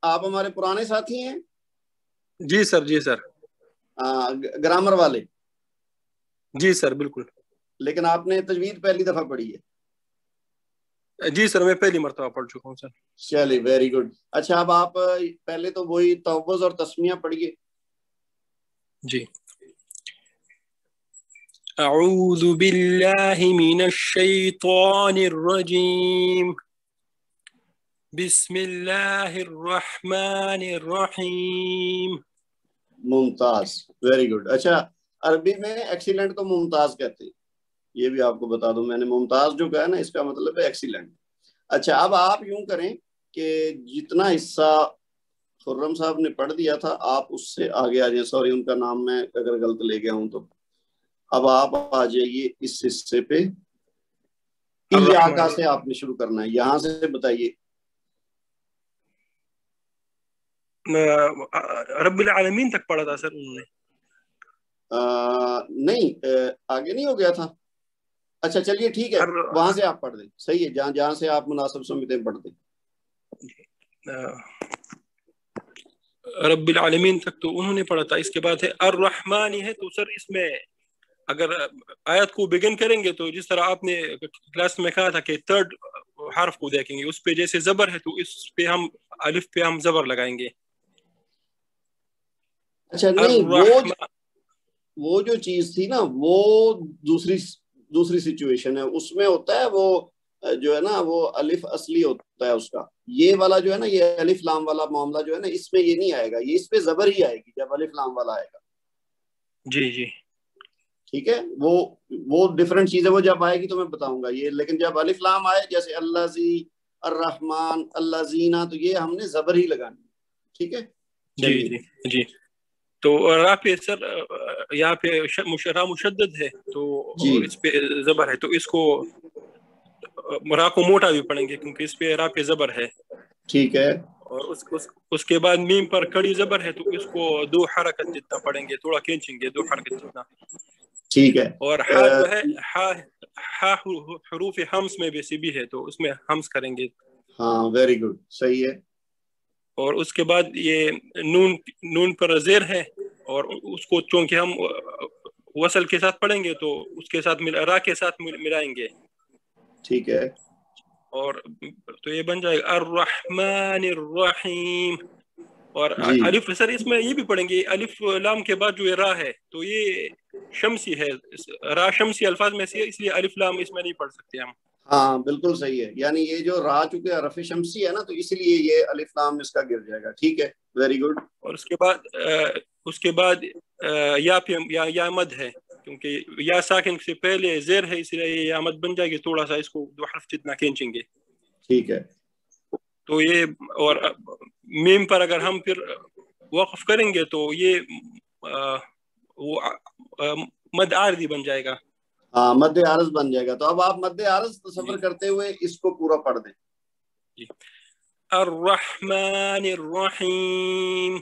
آپ ہمارے پرانے ساتھی ہیں.
جی سر. جی سر.
گرامر والے.
جی سر بالکل.
لیکن آپ نے تجوید پہلی دفعہ پڑھی ہے.
جی سر میں پہلی مرتبہ پڑھ چکا ہوں سر.
چلیے ویری گڈ. اچھا اب آپ پہلے تو وہی توبز اور تسمیہ پڑھیے.
جی. اعوذ باللہ من الشیطان الرجیم بسم اللہ الرحمن الرحیم.
ممتاز. Very good. اچھا عربی میں ایکسیلنٹ کو ممتاز کہتے ہیں. یہ بھی آپ کو بتا دوں میں نے. ممتاز جو کہا نا اس کا مطلب ہے ایکسیلنٹ. اچھا اب آپ یوں کریں کہ جتنا حصہ خرم صاحب نے پڑھ دیا تھا آپ اس سے آگے آ جائیں. سوری ان کا نام میں اگر غلط لے گیا ہوں تو. اب آپ آ جائیے اس حصے پہ. ایاکا سے آپ نے شروع کرنا ہے. یہاں سے بتائیے.
رب العالمین تک پڑھا تھا سر انہوں نے.
نہیں آگے نہیں ہو گیا تھا. اچھا چلیے ٹھیک ہے وہاں سے آپ پڑھ دیں. صحیح ہے جہاں سے آپ مناسب سمجھتے ہیں پڑھ دیں.
رب العالمین تک تو انہوں نے پڑھا تھا. اس کے بعد ہے الرحمن ہے. تو سر اس میں اگر آیت کو بگن کریں گے تو جس طرح آپ نے کلاس میں کہا تھا کہ تھرڈ حرف کو دیکھیں گے اس پہ جیسے زبر ہے تو اس پہ ہم الف پہ ہم زبر لگائیں گے.
اچھا نہیں وہ جو چیز تھی نا وہ دوسری سچویشن ہے. اس میں ہوتا ہے وہ جو ہے نا وہ الف اصلی ہوتا ہے اس کا. یہ والا جو ہے نا یہ الف لام والا معاملہ جو ہے نا اس میں یہ نہیں آئے گا. یہ اس پہ زبر ہی آئے گی جب الف لام والا آئے گا.
جی جی
ٹھیک ہے. وہ ڈفرنٹ چیز ہے. وہ جب آئے گی تو میں بتاؤں گا یہ. لیکن جب الف لام آئے جیسے اللہ زی الرحمن اللہ زینا تو یہ ہم نے زبر ہی لگانی. ٹھیک ہے.
جی جی جی. تو راہ پہ سر یہاں پہ را مشدد ہے تو اس پہ زبر ہے تو اس کو را کو موٹا بھی پڑھیں گے کیونکہ اس پہ را پہ زبر ہے.
ٹھیک ہے.
اور اس کے بعد میم پر کڑی زبر ہے تو اس کو 2 حرکت جتنا پڑھیں گے. تھوڑا کھینچیں گے 2 حرکت جتنا.
ٹھیک ہے.
اور ہا جو ہے ہا حروف ہمس میں بھی ہے تو اس میں ہمس کریں گے.
ہاں ویری گڈ. صحیح ہے.
اور اس کے بعد یہ نون پر زیر ہے اور اس کو چونکہ ہم وصل کے ساتھ پڑھیں گے تو اس کے ساتھ را کے ساتھ ملائیں گے.
ٹھیک ہے.
اور تو یہ بن جائے گا الرحمن الرحیم. اور الف سر اس میں یہ بھی پڑھیں گے الف لام کے بعد جو یہ را ہے تو یہ شمسی ہے. را شمسی الفاظ میں سے اس لیے الف لام اس میں نہیں پڑھ سکتے ہم.
ہاں بالکل صحیح ہے. یعنی یہ جو را چونکہ حرف شمسی ہے نا تو اس لیے یہ الف لام اس کا گر جائے گا. ٹھیک ہے. Very good. اور
اس کے بعد یا مد ہے کیونکہ یا ساکن سے پہلے زیر ہے اس لیے یا مد بن جائے گی. تھوڑا سا اس کو 2 حرف جتنا کھینچیں گے.
ٹھیک ہے.
تو یہ اور میم پر اگر ہم پھر وقف کریں گے تو یہ وہ مد عارضی بن جائے گا.
ہاں مد عارض بن جائے گا. تو اب آپ مد عارض تصور کرتے ہوئے اس کو پورا پڑھ دیں.
الرحمن الرحیم.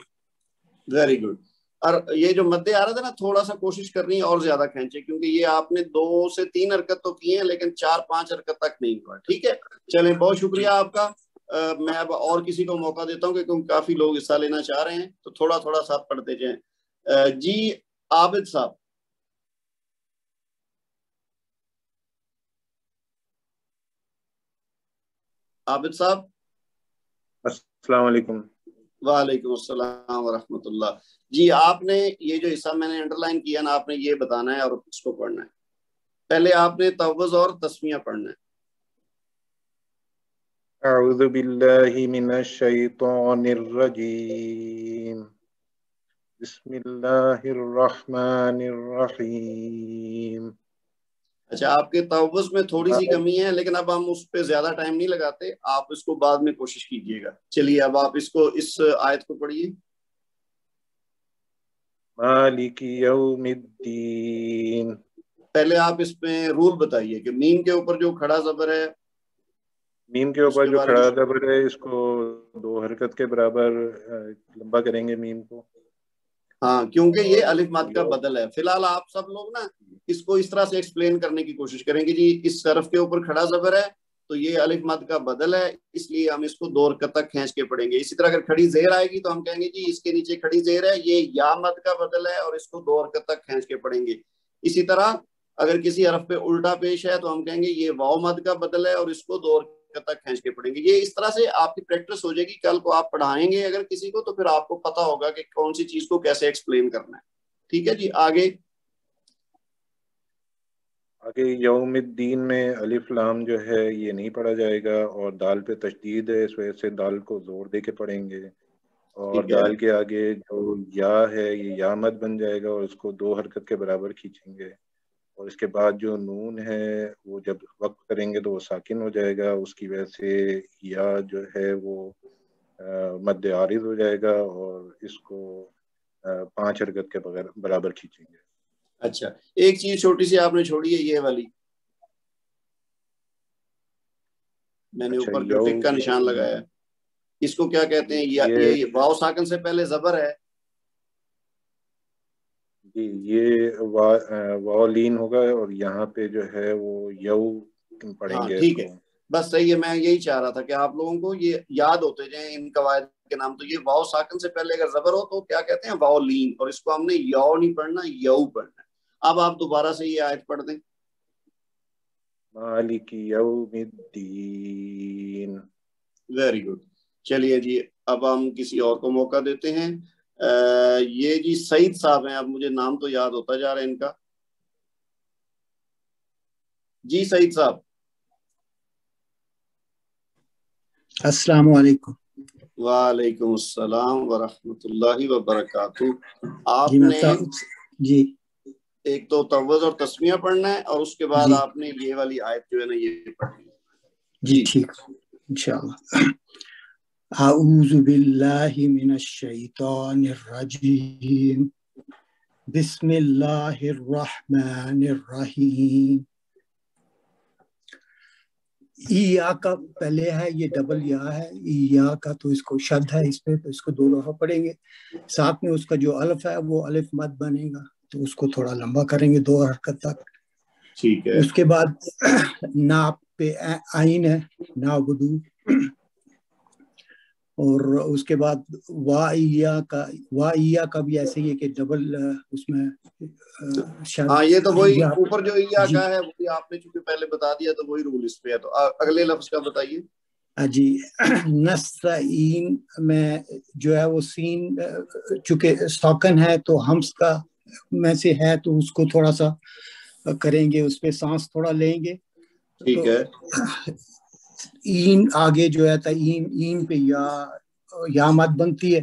Very good. اور یہ جو مد عارض ہے نا تھوڑا سا کوشش کرنی ہے اور زیادہ کھینچے کیونکہ یہ آپ نے 2 سے 3 حرکت تو کی ہیں لیکن 4-5 حرکت تک نہیں ہوا. ٹھیک ہے. چلیں بہت شکریہ آپ کا. میں اب اور کسی کو موقع دیتا ہوں کہ کافی لوگ حصہ لینا چاہ رہے ہیں تو تھوڑا تھوڑا ساتھ پڑھتے جائیں. جی عابد صاحب. عابد صاحب.
السلام علیکم.
وعلیکم السلام ورحمۃ اللہ. جی آپ نے یہ جو حصہ میں نے انڈر لائن کیا نا آپ نے یہ بتانا ہے اور اس کو پڑھنا ہے. پہلے آپ نے توز اور تسمیہ پڑھنا ہے.
اعوذ باللہ من الشیطان الرجیم بسم اللہ الرحمن الرحیم.
اچھا آپ کے توز میں تھوڑی سی کمی ہے لیکن اب ہم اس پہ زیادہ ٹائم نہیں لگاتے. آپ اس کو بعد میں کوشش کیجئے گا. چلیے اب آپ اس آیت کو پڑھیے.
مالک یوم الدین
پہلے آپ اس میں رول بتائیے کہ میم کے اوپر جو کھڑا زبر ہے،
میم کے اوپر جو کھڑا زبر ہے اس کو 2 حرکت کے برابر لمبا کریں گے میم کو.
ہاں کیونکہ یہ الف مد کا بدل ہے. فی الحال آپ سب لوگ نا اس کو اس طرح سے ایکسپلین کرنے کی کوشش کریں گے جی اس حرف کے اوپر کھڑا زبر ہے تو یہ الف مد کا بدل ہے، اس لیے ہم اس کو 2 حرکت تک کھینچ کے پڑھیں گے. اسی طرح اگر کھڑی زیر آئے گی تو ہم کہیں گے جی اس کے نیچے کھڑی زیر ہے، یہ یا مد کا بدل ہے اور اس کو 2 حرکت تک کھینچ کے پڑھیں گے. اسی طرح اگر کسی حرف پہ الٹا پیش ہے تو ہم کہیں گے یہ واو مد کا بدل ہے اور اس کو 2 حرکت تک کھینچ کے پڑھیں گے. یہ اس طرح سے آپ کی پریکٹس ہو جائے گی. کل کو آپ پڑھائیں گے اگر کسی کو تو پھر آپ کو پتا ہوگا کہ کون سی چیز کو کیسے ایکسپلین کرنا ہے. ٹھیک ہے جی. آگے
یوم الدین میں الف لام جو ہے یہ نہیں پڑھا جائے گا اور دال پہ تشدید ہے، اس وجہ سے دال کو زور دے کے پڑھیں گے. اور دال کے آگے جو یا ہے یہ یا مد بن جائے گا اور اس کو 2 حرکت کے برابر کھینچیں گے. اور اس کے بعد جو نون ہے وہ جب وقف کریں گے تو وہ ساکن ہو جائے گا، اس کی وجہ سے یا جو ہے وہ مد عارض ہو جائے گا اور اس کو 5 حرکت کے برابر کھینچیں گے.
اچھا ایک چیز چھوٹی سی آپ نے چھوڑی ہے، یہ والی میں نے اوپر جو ٹک کا نشان لگایا ہے اس کو کیا کہتے ہیں؟ یہ واو ساکن سے پہلے زبر ہے
جی، یہ واو لین ہوگا اور یہاں پہ جو ہے وہ یو پڑھیں گے.
ٹھیک ہے بس صحیح ہے. میں یہی چاہ رہا تھا کہ آپ لوگوں کو یہ یاد ہوتے جائیں ان قواعد کے نام. تو یہ واو ساکن سے پہلے اگر زبر ہو تو کیا کہتے ہیں؟ واو لین. اور اس کو ہم نے یو نہیں پڑھنا، یو پڑھنا. اب آپ دوبارہ سے یہ آیت پڑھ دیں.
مالک یوم الدین.
Very good. چلیے جی اب ہم کسی اور کو موقع دیتے ہیں. یہ جی سعید صاحب ہیں. اب مجھے نام تو یاد ہوتا جا رہا ہے ان کا. جی سعید صاحب.
السلام علیکم.
وعلیکم السلام ورحمۃ اللہ وبرکاتہ. آپ نے
جی
ایک تو تعوذ اور تسمیہ پڑھنا ہے اور اس کے بعد آپ نے یہ والی آیت جو ہے نا یہ پڑھنی ہے.
جی ٹھیک انشاءاللہ. اعوذ باللہ من الشیطان الرجیم بسم اللہ الرحمن الرحیم. یا کا پہلے ہے یہ ڈبل یا ہے، یا کا تو اس کو شد ہے اس پہ تو اس کو 2 دفعہ پڑھیں گے. ساتھ میں اس کا جو الف ہے وہ الف مد بنے گا تو اس کو تھوڑا لمبا کریں گے 2 حرکت تک.
ٹھیک ہے.
اس کے بعد نا پہ آئین ہے نعبدو، اور اس کے بعد وَإِيَّاكَ کا بھی ایسے ہی ہے کہ ڈبل اس میں
یہ تو وہی اوپر جو یا کا ہے وہی آپ نے چونکہ پہلے بتا دیا تو وہی رول اس پہ ہے. تو اگلے لفظ کا بتائیے.
جی نستعین میں جو ہے وہ سین چونکہ ساکن ہے تو ہمس کا میں سے ہے تو اس کو تھوڑا سا کریں گے، اس پہ سانس تھوڑا لیں گے.
ٹھیک ہے.
این آگے جو ہے این پہ یا مد بنتی ہے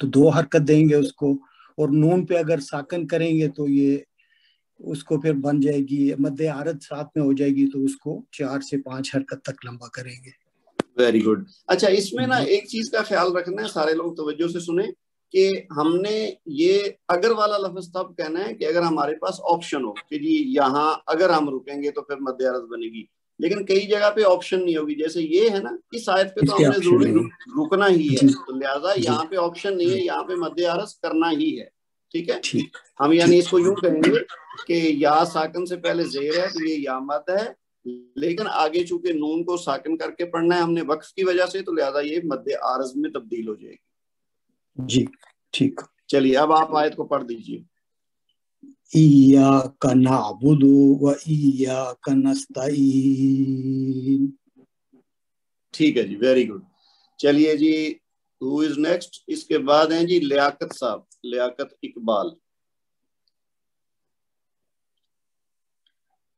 تو 2 حرکت دیں گے اس کو. اور نون پہ اگر ساکن کریں گے تو یہ اس کو پھر بن جائے گی مد عارض ساتھ میں ہو جائے گی تو اس کو 4 سے 5 حرکت تک لمبا کریں گے.
Very good. اچھا اس میں نا ایک چیز کا خیال رکھنا ہے، سارے لوگ توجہ سے سنیں کہ ہم نے یہ اگر والا لفظ تب کہنا ہے کہ اگر ہمارے پاس آپشن ہو کہ جی یہاں اگر ہم رکیں گے تو پھر مد عارض بنے گی. لیکن کئی جگہ پہ آپشن نہیں ہوگی. جیسے یہ ہے نا اس آیت پہ تو ہم نے ضروری رکنا ہی ہے تو لہٰذا یہاں پہ آپشن نہیں ہے، یہاں پہ مد عارض کرنا ہی ہے. ٹھیک ہے. ہم یعنی اس کو یوں کہیں گے کہ یا ساکن سے پہلے زیر ہے تو یہ یا مد ہے، لیکن آگے چونکہ نون کو ساکن کر کے پڑھنا ہے ہم نے وقف کی وجہ سے تو لہذا یہ مد عارض میں تبدیل ہو جائے گی.
جی ٹھیک.
چلیے اب آپ آیت کو پڑھ دیجئے.
ایاک نعبد و ایاک نستعین.
ٹھیک ہے جی ویری گڈ. چلیے جی ہو از نیکسٹ. اس کے بعد ہیں جی لیاقت صاحب، لیاقت اقبال.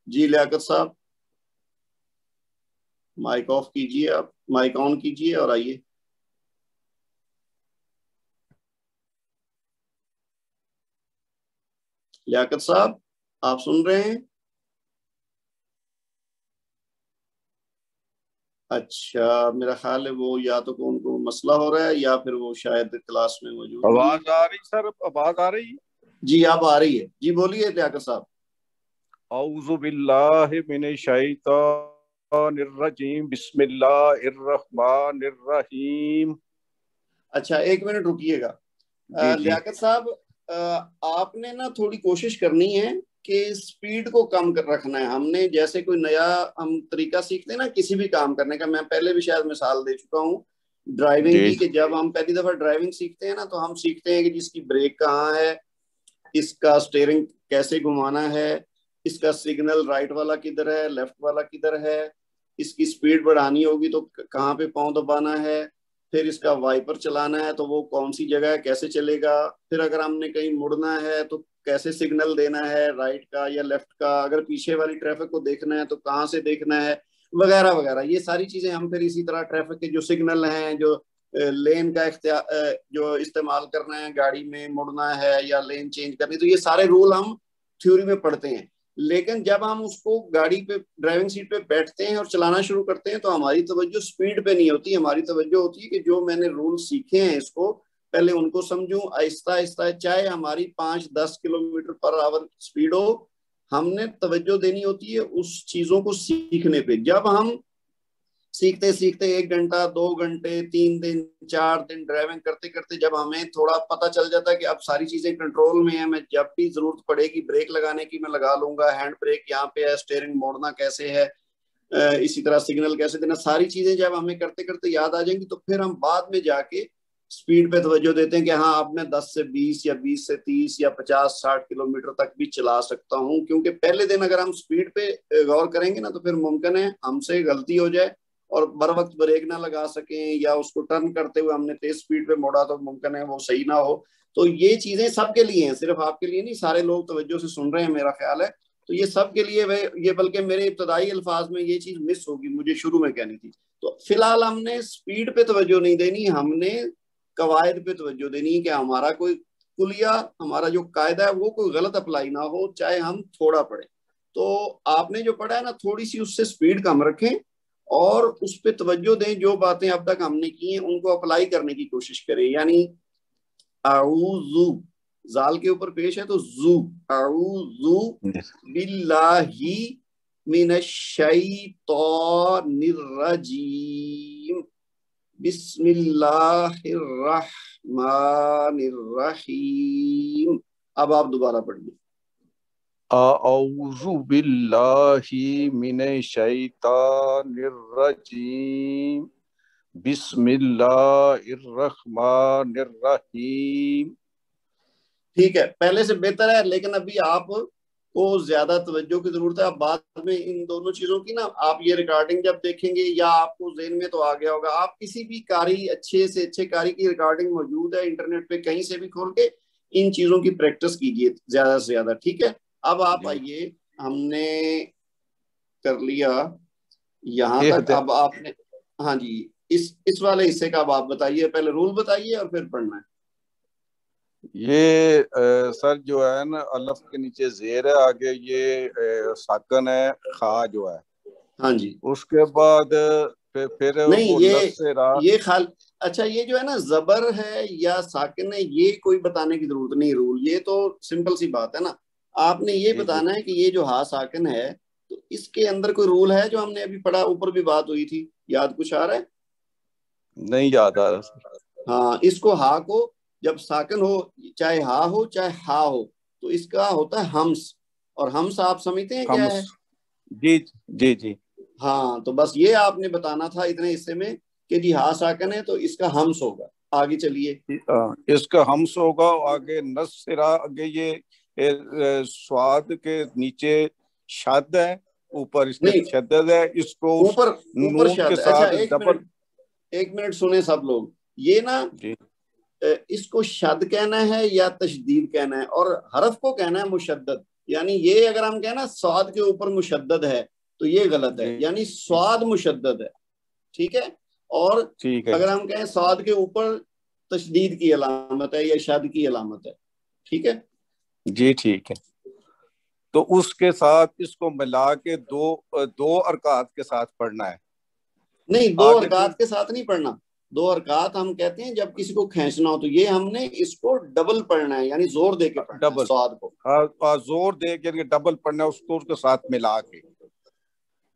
جی لیاقت صاحب مائک آف کیجئے، آپ مائک آن کیجئے اور آئیے. لیاقت صاحب آپ سن رہے ہیں؟ اچھا میرا خیال ہے وہ یا تو ان کو مسئلہ ہو رہا ہے یا پھر وہ شاید کلاس میں موجود.
آواز آ رہی سر؟ آواز آ رہی؟
جی آپ آ رہی ہے. جی بولیے لیاقت صاحب.
اعوذ باللہ من الشیطان الرجیم بسم اللہ الرحمن الرحیم.
اچھا ایک منٹ رکیے گا.
جی
لیاقت صاحب آپ نے نا تھوڑی کوشش کرنی ہے کہ سپیڈ کو کم رکھنا ہے. ہم نے جیسے کوئی نیا ہم طریقہ سیکھتے ہیں نا کسی بھی کام کرنے کا, میں پہلے بھی شاید مثال دے چکا ہوں ڈرائیونگ کی, کہ جب ہم پہلی دفعہ ڈرائیونگ سیکھتے ہیں نا تو ہم سیکھتے ہیں کہ جس کی بریک کہاں ہے, اس کا سٹیئرنگ کیسے گھمانا ہے, اس کا سگنل رائٹ والا کدھر ہے, لیفٹ والا کدھر ہے, اس کی سپیڈ بڑھانی ہوگی تو کہاں پہ پاؤں دبانا ہے, پھر اس کا وائپر چلانا ہے تو وہ کون سی جگہ ہے, کیسے چلے گا, پھر اگر ہم نے کہیں مڑنا ہے تو کیسے سگنل دینا ہے, رائٹ کا یا لیفٹ کا, اگر پیچھے والی ٹریفک کو دیکھنا ہے تو کہاں سے دیکھنا ہے, وغیرہ وغیرہ. یہ ساری چیزیں ہم پھر اسی طرح ٹریفک کے جو سگنل ہیں, جو لین کا جو استعمال کرنا ہے, گاڑی میں مڑنا ہے یا لین چینج کرنی, تو یہ سارے رول ہم تھیوری میں پڑھتے ہیں. لیکن جب ہم اس کو گاڑی پہ ڈرائیونگ سیٹ پہ بیٹھتے ہیں اور چلانا شروع کرتے ہیں تو ہماری توجہ سپیڈ پہ نہیں ہوتی, ہماری توجہ ہوتی ہے کہ جو میں نے رول سیکھے ہیں اس کو پہلے ان کو سمجھوں آہستہ آہستہ, چاہے ہماری 5-10 کلومیٹر پر آور سپیڈ ہو, ہم نے توجہ دینی ہوتی ہے اس چیزوں کو سیکھنے پہ. جب ہم سیکھتے سیکھتے 1 گھنٹہ 2 گھنٹے 3 دن 4 دن ڈرائیونگ کرتے کرتے جب ہمیں تھوڑا پتہ چل جاتا ہے کہ اب ساری چیزیں کنٹرول میں ہیں, میں جب بھی ضرورت پڑے گی بریک لگانے کی میں لگا لوں گا, ہینڈ بریک یہاں پہ ہے, سٹیئرنگ موڑنا کیسے ہے, اسی طرح سگنل کیسے دینا, ساری چیزیں جب ہمیں کرتے کرتے یاد آ جائیں گی تو پھر ہم بعد میں جا کے سپیڈ پہ توجہ دیتے ہیں کہ ہاں اب میں 10 سے 20 یا 20 سے 30 یا 50-60 کلومیٹر تک بھی چلا سکتا ہوں. کیونکہ پہلے دن اگر ہم سپیڈ پہ غور کریں گے نا تو پھر ممکن ہے ہم سے غلطی ہو جائے اور بر وقت بریک نہ لگا سکیں, یا اس کو ٹرن کرتے ہوئے ہم نے تیز سپیڈ پہ موڑا تو ممکن ہے وہ صحیح نہ ہو. تو یہ چیزیں سب کے لیے ہیں, صرف آپ کے لیے نہیں, سارے لوگ توجہ سے سن رہے ہیں میرا خیال ہے, تو یہ سب کے لیے یہ, بلکہ میرے ابتدائی الفاظ میں یہ چیز مس ہوگی, مجھے شروع میں کہنی تھی. تو فی الحال ہم نے سپیڈ پہ توجہ نہیں دینی, ہم نے قواعد پہ توجہ دینی کہ ہمارا کوئی کلیہ, ہمارا جو قاعدہ ہے وہ کوئی غلط اپلائی نہ ہو, چاہے ہم تھوڑا پڑھیں. تو آپ نے جو پڑھا ہے نا تھوڑی سی اس سے سپیڈ کم رکھیں اور اس پہ توجہ دیں, جو باتیں اب تک ہم نے کی ہیں ان کو اپلائی کرنے کی کوشش کریں. یعنی اعوذ زال کے اوپر پیش ہے تو زو, اعوذ باللہ من الشیطان الرجیم بسم اللہ الرحمن الرحیم. اب آپ دوبارہ پڑھیے.
اعوذ باللہ من الشیطان الرجیم بسم اللہ الرحمن الرحیم.
ٹھیک ہے, پہلے سے بہتر ہے, لیکن ابھی آپ کو زیادہ توجہ کی ضرورت ہے. اب بعد میں ان دونوں چیزوں کی نا آپ یہ ریکارڈنگ جب دیکھیں گے یا آپ کو ذہن میں تو آ گیا ہوگا, آپ کسی بھی قاری, اچھے سے اچھے قاری کی ریکارڈنگ موجود ہے انٹرنیٹ پہ, کہیں سے بھی کھول کے ان چیزوں کی پریکٹس کیجیے زیادہ سے زیادہ. ٹھیک ہے, اب آپ آئیے, ہم نے کر لیا یہاں تک. اب آپ نے ہاں جی اس والے حصے کا اب آپ بتائیے, پہلے رول بتائیے اور پھر پڑھنا ہے.
یہ سر جو ہے نا الف کے نیچے زیر ہے, آگے یہ ساکن ہے خا جو ہے,
ہاں جی,
اس کے بعد پھر
نہیں
یہ
اچھا یہ جو ہے نا زبر ہے یا ساکن ہے یہ کوئی بتانے کی ضرورت نہیں, رول یہ تو سمپل سی بات ہے نا. آپ نے یہ بتانا ہے کہ یہ جو ہا ساکن ہے تو اس کے اندر کوئی رول ہے جو ہم نے ابھی پڑھا, اوپر بھی بات ہوئی تھی, یاد کچھ آ رہا ہے؟
نہیں یاد آ رہا.
ہاں, اس کو ہا کو جب ساکن ہو, چاہے ہا ہو چاہے ہا ہو, تو اس کا ہوتا ہے ہمس, اور ہمس آپ سمجھتے ہیں کیا ہے؟
جی جی جی
ہاں, تو بس یہ آپ نے بتانا تھا اتنے حصے میں کہ جی ہا ساکن ہے تو اس کا ہمس ہوگا. آگے چلیے.
اس کا ہمس ہوگا, آگے نصرا, آگے یہ سواد کے نیچے شد ہے, اوپر اس کے شدد ہے, اس کو
اوپر
نون کے ساتھ ڈبل.
ایک منٹ سنیں سب لوگ, یہ نا اس کو شد کہنا ہے یا تشدید کہنا ہے, اور حرف کو کہنا ہے مشدد. یعنی یہ اگر ہم کہنا سواد کے اوپر مشدد ہے تو یہ غلط ہے, یعنی سواد مشدد ہے. ٹھیک ہے, اور اگر ہم کہیں سواد کے اوپر تشدید کی علامت ہے یا شد کی علامت ہے. ٹھیک ہے
جی, ٹھیک ہے. تو اس کے ساتھ اس کو ملا کے دو حرکات کے ساتھ پڑھنا ہے.
نہیں, 2 حرکات کے ساتھ نہیں پڑھنا, 2 حرکات ہم کہتے ہیں جب کسی کو کھینچنا ہو، تو یہ ہم نے اس کو ڈبل پڑھنا ہے، یعنی زور دے کے پڑھنا ہے صاد کو،
زور دے کے ڈبل پڑھنا ہے اس کو، اس کے ساتھ ملا کے.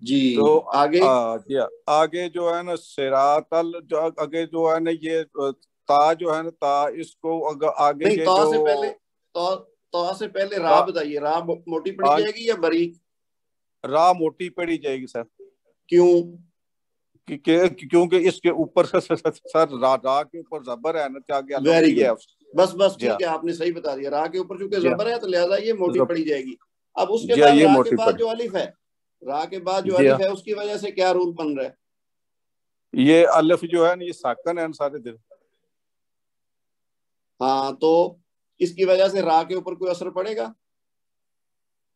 جی
تو
آگے
آگے جو ہے نا صراط آگے جو ہے نا یہ تا جو ہے نا تا، اس کو آگے
نہیں،
یہ
تا
جو
سے پہلے تا سے پہلے را بتائیے، را موٹی پڑی جائے گی یا باریک؟
را موٹی پڑی جائے گی سر.
کیوں؟
کیونکہ اس کے اوپر سر را کے اوپر زبر ہے نا،
ویری گڈ، بس
جی
ٹھیک ہے، آپ نے صحیح بتا دیا. را کے اوپر چونکہ
جی
زبر ہے تو لہذا یہ موٹی پڑی جائے گی. اب اس کے
جی
بعد
یہ
را کے
موٹی
بعد
پڑی،
جو الف ہے، را کے بعد جو
جی
الف ہے اس کی وجہ سے کیا رول بن رہا ہے؟
یہ الف جو ہے نا یہ ساکن ہے سارے دن.
ہاں، تو اس کی وجہ سے را کے اوپر کوئی اثر پڑے گا؟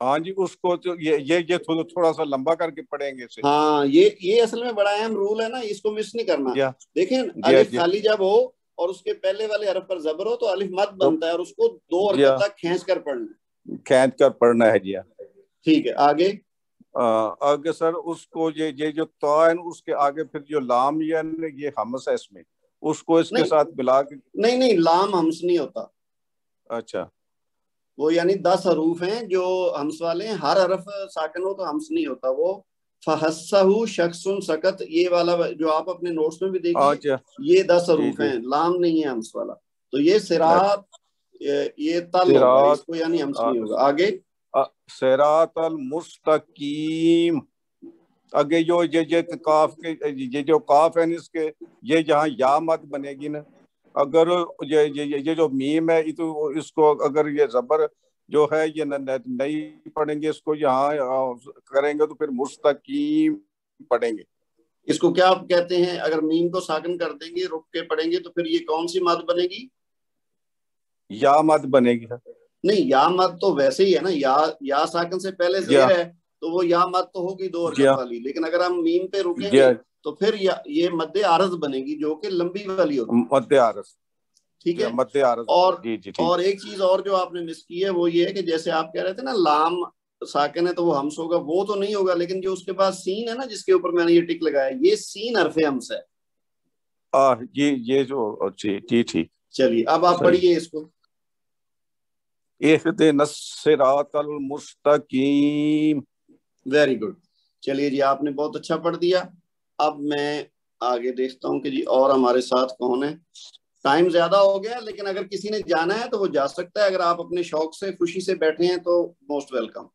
ہاں جی، اس کو یہ تھوڑا سا لمبا کر کے پڑھیں گے اسے.
ہاں، یہ اصل میں بڑا اہم رول ہے نا، اس کو مس نہیں کرنا. دیکھیں الف خالی جب ہو اور اس کے پہلے والے حرف پر زبر ہو تو الف مد بنتا ہے، اور اس کو 2 حرکت تک کھینچ کر پڑھنا ہے.
کھینچ کر پڑھنا ہے جی.
ٹھیک ہے، آگے
آگے سر اس کو یہ جو تا ہے اس کے آگے پھر جو لام یہ ہمس ہے اس میں، اس کو اس کے ساتھ ملا کے.
نہیں، لام ہمس نہیں ہوتا.
اچھا،
وہ یعنی 10 حروف ہیں جو ہمس والے ہیں، ہر حرف ساکن ہو تو ہمس نہیں ہوتا. وہ فحسہ شخص سکت، یہ والا جو آپ اپنے نوٹس میں بھی دیکھیے، یہ 10 حروف ہیں، لام نہیں ہے ہمس والا. تو یہ صراط، یہ تل ہوگا اس کو، یعنی ہمس نہیں ہوگا. آگے
صراط المستقیم. آگے یہ کاف کے یہ جو کاف ہے اس کے، یہ جہاں یا مد بنے گی نا، اگر یہ جو میم ہے تو اس کو اگر یہ زبر جو ہے یہ نہیں پڑھیں گے، اس کو یہاں کریں گے تو پھر مستقیم پڑھیں گے.
اس کو کیا آپ کہتے ہیں؟ اگر میم کو ساکن کر دیں گے، رک کے پڑھیں گے، تو پھر یہ کون سی مد بنے گی؟
یا مد بنے گی.
نہیں، یا مد تو ویسے ہی ہے نا، یا ساکن سے پہلے زیر ہے تو وہ یا مد تو ہوگی 2 حرکت والی. لیکن اگر ہم میم پہ رکیں گے تو پھر یہ مد عارض بنے گی جو کہ لمبی والی ہوتی ہے.
مد عارض،
ٹھیک ہے.
مد عارض.
اور ایک چیز اور جو آپ نے مس کی ہے وہ یہ ہے کہ جیسے آپ کہہ رہے تھے نا لام ساکن ہے تو وہ ہمس ہوگا، وہ تو نہیں ہوگا، لیکن جو اس کے بعد سین ہے نا جس کے اوپر میں نے یہ ٹک لگایا، یہ سین حرف ہمس ہے.
یہ جو جی ٹھیک.
چلیے اب آپ پڑھیے اس کو.
اہدنا الصراط المستقیم.
Very good. چلیے جی، آپ نے بہت اچھا پڑھ دیا. اب میں آگے دیکھتا ہوں کہ جی اور ہمارے ساتھ کون ہے. ٹائم زیادہ ہو گیا، لیکن اگر کسی نے جانا ہے تو وہ جا سکتا ہے. اگر آپ اپنے شوق سے خوشی سے بیٹھے ہیں تو موسٹ ویلکم.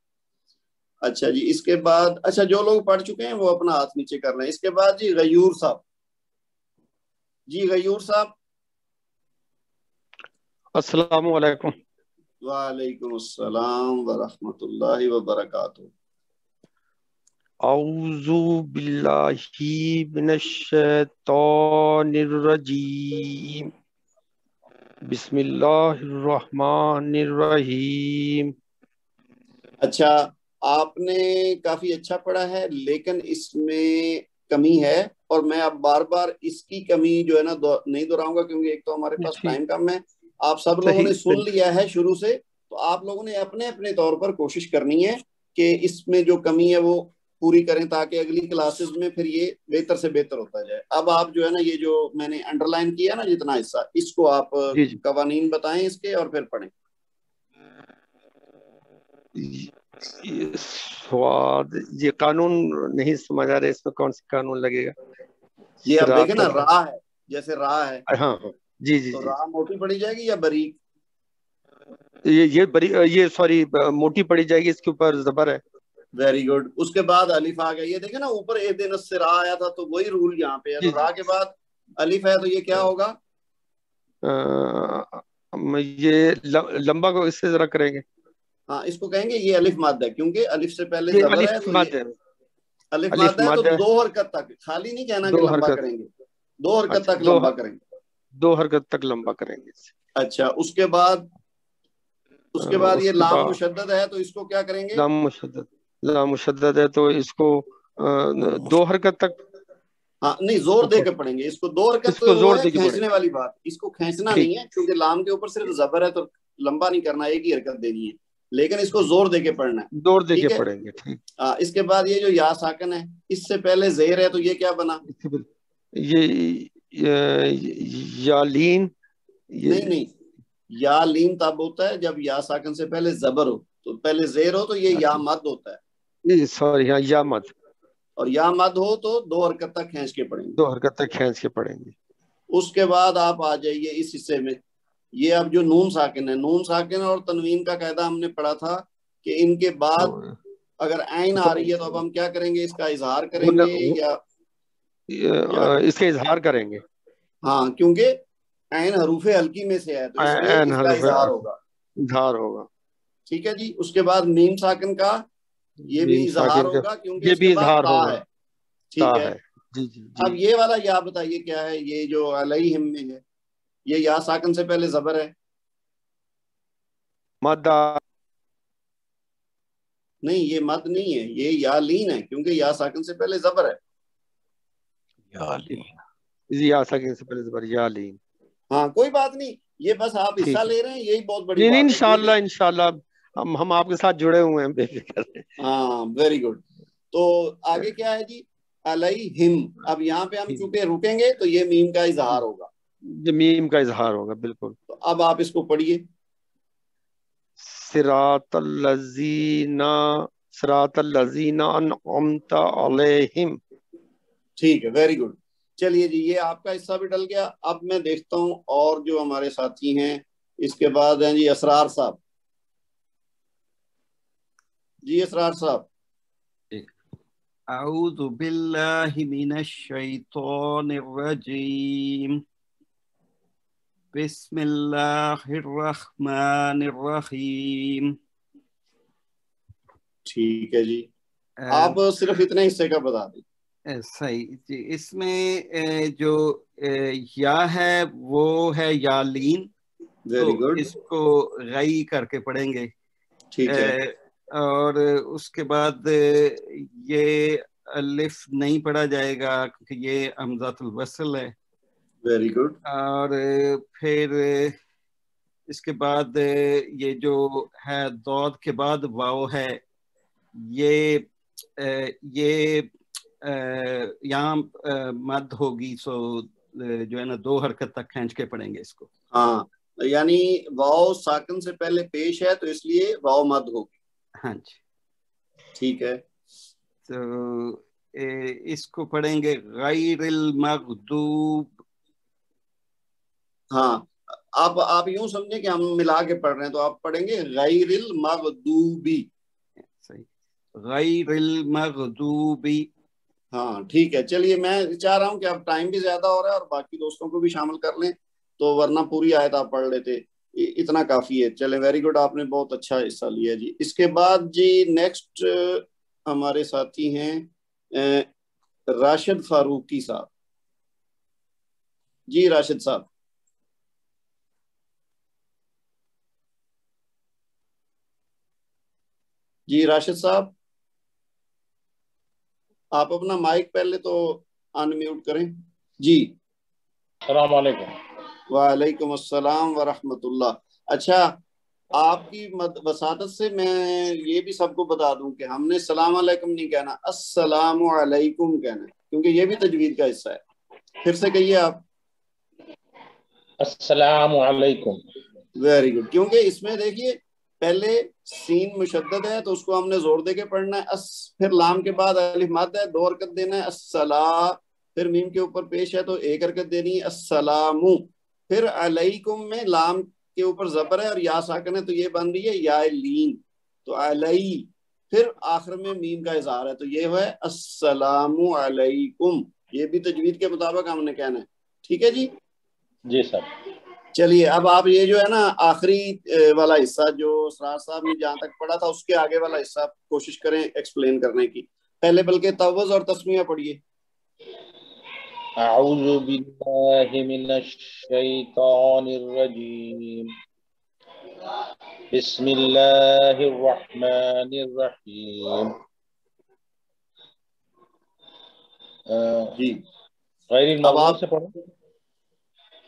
اچھا جی، اس کے بعد اچھا جو لوگ پڑھ چکے ہیں وہ اپنا ہاتھ نیچے کر لیں. اس کے بعد جی غیور صاحب. جی غیور صاحب.
السلام علیکم.
وعلیکم السلام ورحمۃ اللہ وبرکاتہ.
اعوذ باللہ من الشیطان الرجیم، بسم اللہ الرحمن الرحیم.
اچھا، آپ نے کافی اچھا پڑھا ہے، لیکن اس میں کمی ہے، اور میں اب بار بار اس کی کمی جو ہے نا نہیں دہراؤں گا، کیونکہ ایک تو ہمارے پاس ٹائم کم ہے. آپ سب لوگوں نے سن لیا ہے شروع سے، تو آپ لوگوں نے اپنے اپنے طور پر کوشش کرنی ہے کہ اس میں جو کمی ہے وہ پوری کریں، تاکہ اگلی کلاسز میں پھر یہ بہتر سے بہتر ہوتا جائے. اب آپ جو ہے نا یہ جو میں نے انڈر لائن کیا نا جتنا حصہ، اس کو آپ قوانین بتائیں اس کے اور پھر پڑھیں.
یہ قانون نہیں سمجھ آ رہا ہے، اس میں کون سی قانون لگے گا؟
یہ آپ دیکھیں نا، راہ ہے، جیسے راہ ہے.
ہاں جی جی.
تو راہ موٹی پڑی جائے گی یا باریک؟
یہ سوری موٹی پڑی جائے گی، اس کے اوپر زبر ہے.
Very good. اس کے بعد الف آ گیا. یہ دیکھیں نا اوپر اہدنا الصراط آیا تھا تو وہی رول یہاں پہ ہے. تو راہ کے بعد الف ہے تو یہ کیا ہوگا؟
یہ لمبا کو اس سے ذرا کریں گے.
ہاں، اس کو کہیں گے یہ الف ماد ہے، کیونکہ الف سے پہلے زبر ہے تو الف ماد ہے. تو 2 حرکت تک، خالی نہیں کہنا کہ لمبا کریں گے، 2 حرکت تک لمبا کریں گے.
2 حرکت تک لمبا کریں گے.
اچھا، اس کے بعد یہ لام مشدد ہے تو اس کو کیا کریں گے؟
لام مشدد ہے تو اس کو 2 حرکت تک.
ہاں نہیں، زور دے کے پڑھیں گے اس کو. 2 حرکت تو وہ ہے کھینچنے والی بات، اس کو کھینچنا نہیں ہے، کیونکہ لام کے اوپر صرف زبر ہے تو لمبا نہیں کرنا، ایک ہی حرکت دینی ہے، لیکن اس کو زور دے کے پڑھنا ہے.
زور دے کے پڑھیں گے.
اس کے بعد یہ جو یا ساکن ہے، اس سے پہلے زیر ہے تو یہ کیا بنا؟
یالین
نہیں یا لین تب ہوتا ہے جب یا ساکن سے پہلے زبر ہو، تو پہلے زیر ہو تو یہ یا مد ہوتا ہے،
سوری ہاں یا مد،
اور یا مد ہو تو 2 حرکت تک کھینچ کے پڑھیں گے،
2 حرکت تک کھینچ کے پڑھیں گے۔
اس کے بعد آپ آ جائیے اس حصے میں، یہ اب جو نون ساکن ہے، نون ساکن اور تنوین کا قاعدہ ہم نے پڑھا تھا کہ ان کے بعد اگر عین آ رہی ہے تو اب ہم کیا کریں گے، اس کا اظہار کریں گے یا
اس کا اظہار کریں گے؟
ہاں، کیونکہ عین حروف ہلکی میں سے ہے تو اس لیے اس کا اظہار ہوگا،
اظہار ہوگا۔
ٹھیک ہے جی۔ اس کے بعد میم ساکن کا یہ بھی اظہار ہوگا کیونکہ
یہ
اس
بھی
کے بعد
اظہار
تا
ہوگا،
ہے، ٹھیک ہے۔
جی جی۔
اب یہ والا یا بتائیے کیا ہے، یہ جو علیہم میں ہے، یہ یا ساکن سے پہلے زبر ہے؟
مد
نہیں، یہ مد نہیں ہے، یہ یا لین ہے کیونکہ یا ساکن سے پہلے زبر ہے۔
یا ساکن سے پہلے زبر، یا لین۔
ہاں کوئی بات نہیں، یہ بس آپ حصہ لے رہے ہیں، یہی بہت بڑی
نہیں
بات ہے۔
انشاءاللہ انشاءاللہ ہم آپ کے ساتھ جڑے ہوئے ہیں، بے فکر ہیں۔
ہاں ویری گڈ۔ تو آگے کیا ہے جی، علیہم، اب یہاں پہ ہم چونکہ رکیں گے تو یہ میم کا اظہار ہوگا،
یہ میم کا اظہار ہوگا، بالکل۔
تو اب آپ اس کو پڑھیے،
صراط الذین انعمت علیہم۔
ٹھیک ہے، ویری گڈ۔ چلیے جی، یہ آپ کا حصہ بھی ڈل گیا۔ اب میں دیکھتا ہوں اور جو ہمارے ساتھی ہیں، اس کے بعد ہیں جی اسرار صاحب۔ جی اسرار صاحب۔
اعوذ باللہ من الشیطان الرجیم، بسم اللہ الرحمن الرحیم۔
ٹھیک ہے جی، آپ صرف اتنے حصے کا بتا دیں۔
صحیح جی۔ اس میں جو یا ہے وہ ہے یا لین،
ویری گڈ،
اس کو غی کر کے پڑھیں گے۔
ٹھیک ہے،
اور اس کے بعد یہ الف نہیں پڑھا جائے گا کیونکہ یہ ہمزۃ الوصل ہے۔
ویری گڈ، اور
پھر اس کے بعد یہ جو ہے دود کے بعد واو ہے، یہ یہاں مد ہوگی، سو جو ہے نا 2 حرکت تک کھینچ کے پڑھیں گے اس کو۔
ہاں، یعنی واو ساکن سے پہلے پیش ہے تو اس لیے واو مد ہوگی۔
ہاں جی،
ٹھیک ہے۔
تو اس کو پڑھیں گے غیر المغضوب۔
ہاں، آپ یوں سمجھیں کہ ہم ملا کے پڑھ رہے ہیں، تو آپ پڑھیں گے غیر المغضوبی۔
صحیح، غیر المغضوبی۔
ہاں ٹھیک ہے۔ چلیے، میں چاہ رہا ہوں کہ اب ٹائم بھی زیادہ ہو رہا ہے اور باقی دوستوں کو بھی شامل کر لیں، تو ورنہ پوری آیت آپ پڑھ لیتے، اتنا کافی ہے۔ چلیں، ویری گڈ، آپ نے بہت اچھا حصہ لیا جی۔ اس کے بعد جی نیکسٹ ہمارے ساتھی ہیں راشد فاروقی صاحب۔ جی راشد صاحب۔ جی راشد صاحب، آپ اپنا مائک پہلے تو ان میوٹ کریں۔ جی
السلام علیکم۔
وعلیکم السلام ورحمۃ اللہ۔ اچھا، آپ کی وساطت سے میں یہ بھی سب کو بتا دوں کہ ہم نے السلام علیکم نہیں کہنا، السلام علیکم کہنا ہے، کیونکہ یہ بھی تجوید کا حصہ ہے۔ پھر سے کہیے آپ،
السلام علیکم۔
ویری گڈ، کیونکہ اس میں دیکھیے پہلے سین مشدد ہے تو اس کو ہم نے زور دے کے پڑھنا ہے، پھر لام کے بعد الف مد ہے، 2 حرکت دینا ہے، السلام، پھر میم کے اوپر پیش ہے تو 1 حرکت دینی ہے، السلام، پھر علیکم میں لام کے اوپر زبر ہے اور یا ساکن ہے تو یہ بن رہی ہے یا لین، تو علی، پھر آخر میں میم کا اظہار ہے تو یہ ہے السلام علیکم۔ یہ بھی تجوید کے مطابق ہم نے کہنا ہے، ٹھیک ہے جی؟
جی سر۔
چلیے، اب آپ یہ جو ہے نا آخری والا حصہ جو اسرار صاحب نے جہاں تک پڑھا تھا اس کے آگے والا حصہ کوشش کریں ایکسپلین کرنے کی، پہلے بلکہ توز اور تسمیہ پڑھیے۔
اعوذ باللہ من الشیطان الرجیم، بسم اللہ الرحمن الرحیم۔
جی
غیر المغضوب سے پڑھیں؟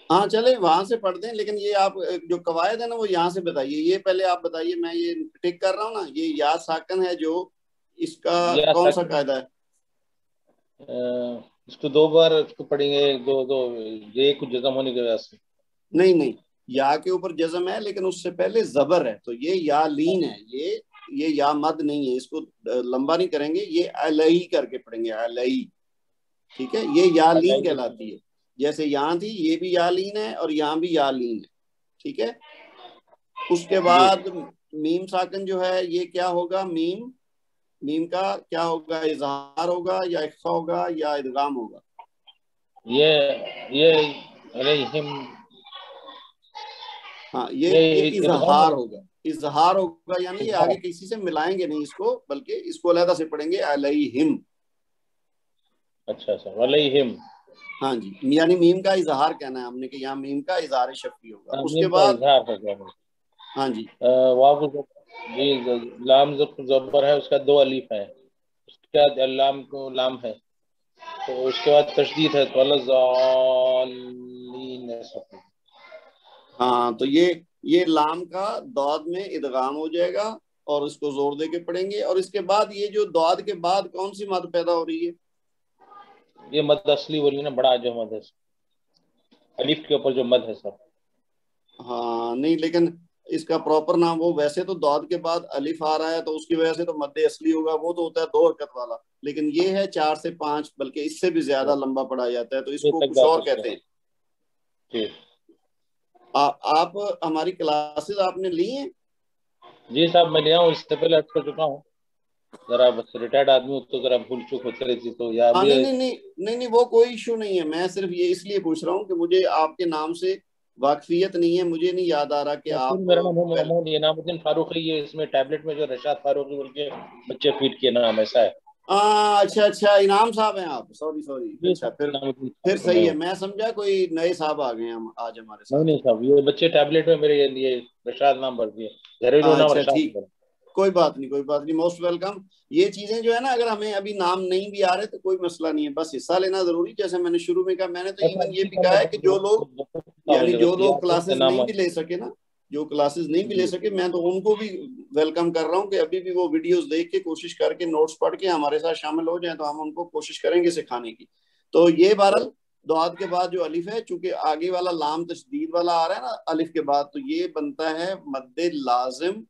ہاں چلیں وہاں سے پڑھ دیں، لیکن یہ آپ جو قواعد ہے نا وہ یہاں سے بتائیے، یہ پہلے آپ بتائیے، میں یہ ٹک کر رہا ہوں نا، یہ یا ساکن ہے جو اس کا کون سا قاعدہ ہے؟
اس کو 2 بار اس کو پڑھیں گے، دو یہ کچھ جزم ہونے کی وجہ سے؟
نہیں، یا کے اوپر جزم ہے لیکن اس سے پہلے زبر ہے، تو یہ یا لین ہے، یہ یا مد نہیں ہے، اس کو لمبا نہیں کریں گے، یہ علیہ کر کے پڑھیں گے، علیہ، ٹھیک ہے، یہ یا لین کہلاتی ہے، جیسے یہاں تھی یہ بھی یا لین ہے اور یہاں بھی یا لین ہے، ٹھیک ہے۔ اس کے بعد میم ساکن جو ہے یہ کیا ہوگا، میم کا کیا ہوگا، اظہار ہوگا یا اخفا ہوگا یا ادغام ہوگا؟
یہ علیہم،
ہاں یہ اظہار ہوگا، اظہار ہوگا، یعنی یہ آگے کسی سے ملائیں گے نہیں اس کو، بلکہ اس کو علیحدہ سے پڑھیں گے علیہم۔
اچھا علیہم،
ہاں جی، یعنی میم کا اظہار کہنا ہے ہم نے کہ یہاں میم کا اظہار شفوی ہوگا۔ اس کے بعد ہاں جی
جی لام زبر ہے، اس کا 2 الف ہے، اس کے بعد لام کو لام ہے، تو اس کے بعد تشدید ہے، تو
ہاں، تو یہ لام کا داد میں ادغام ہو جائے گا اور اس کو زور دے کے پڑھیں گے۔ اور اس کے بعد یہ جو داد کے بعد کون سی مد پیدا ہو رہی ہے؟
یہ مد اصلی بولی نا، بڑا جو مد ہے الف کے اوپر جو مد ہے سب۔
ہاں نہیں، لیکن اس کا پراپر نام، وہ ویسے تو داد کے بعد الف آ رہا ہے تو اس کی وجہ سے تو مد اصلی ہوگا، وہ تو ہوتا ہے 2 حرکت والا، لیکن یہ ہے 4 سے 5، بلکہ اس سے بھی زیادہ لمبا پڑھا جاتا ہے، تو اس کو کچھ اور کہتے ہیں۔ آپ ہماری کلاسز آپ نے لی ہیں؟
جی صاحب میں لیا ہوں، اس سے پہلے کر چکا ہوں، ذرا بس ریٹائرڈ آدمی ہو تو ذرا بھول چوک ہوتی رہی تھی، تو یا
نہیں وہ کوئی ایشو نہیں ہے، میں صرف یہ اس لیے پوچھ رہا ہوں کہ مجھے آپ کے نام سے واقفیت نہیں ہے، مجھے نہیں یاد آ رہا کہ آپ،
میرا نام محمد انعام الدین فاروق ہے، یہ اس میں ٹیبلٹ میں جو رشاد فاروقی بول کے بچے فیڈ کے نام ایسا ہے۔
اچھا انعام صاحب ہیں آپ، سوری، اچھا پھر صحیح ہے، میں سمجھا کوئی نئے صاحب آ گئے ہیں آج ہمارے ساتھ۔
نہیں صاحب، یہ بچے ٹیبلٹ میں میرے لیے رشاد نام بھر دیے، گھریلو نام رشاد۔
ٹھیک، کوئی بات نہیں، موسٹ ویلکم۔ یہ چیزیں جو ہے نا، اگر ہمیں ابھی نام نہیں بھی آ رہے تو کوئی مسئلہ نہیں ہے، بس حصہ لینا ضروری، جیسے میں نے شروع میں کہا، میں نے تو ایون یہ بھی کہا ہے کہ جو لوگ کلاسز نہیں بھی لے سکے نا، جو کلاسز نہیں بھی لے سکے، میں تو ان کو بھی ویلکم کر رہا ہوں کہ ابھی بھی وہ ویڈیوز دیکھ کے کوشش کر کے نوٹس پڑھ کے ہمارے ساتھ شامل ہو جائیں، تو ہم ان کو کوشش کریں گے سکھانے کی۔ تو یہ بہرحال دعات کے بعد جو الف ہے، چونکہ آگے والا لام تشدید والا آ رہا ہے نا الف کے بعد، تو یہ بنتا ہے مد لازم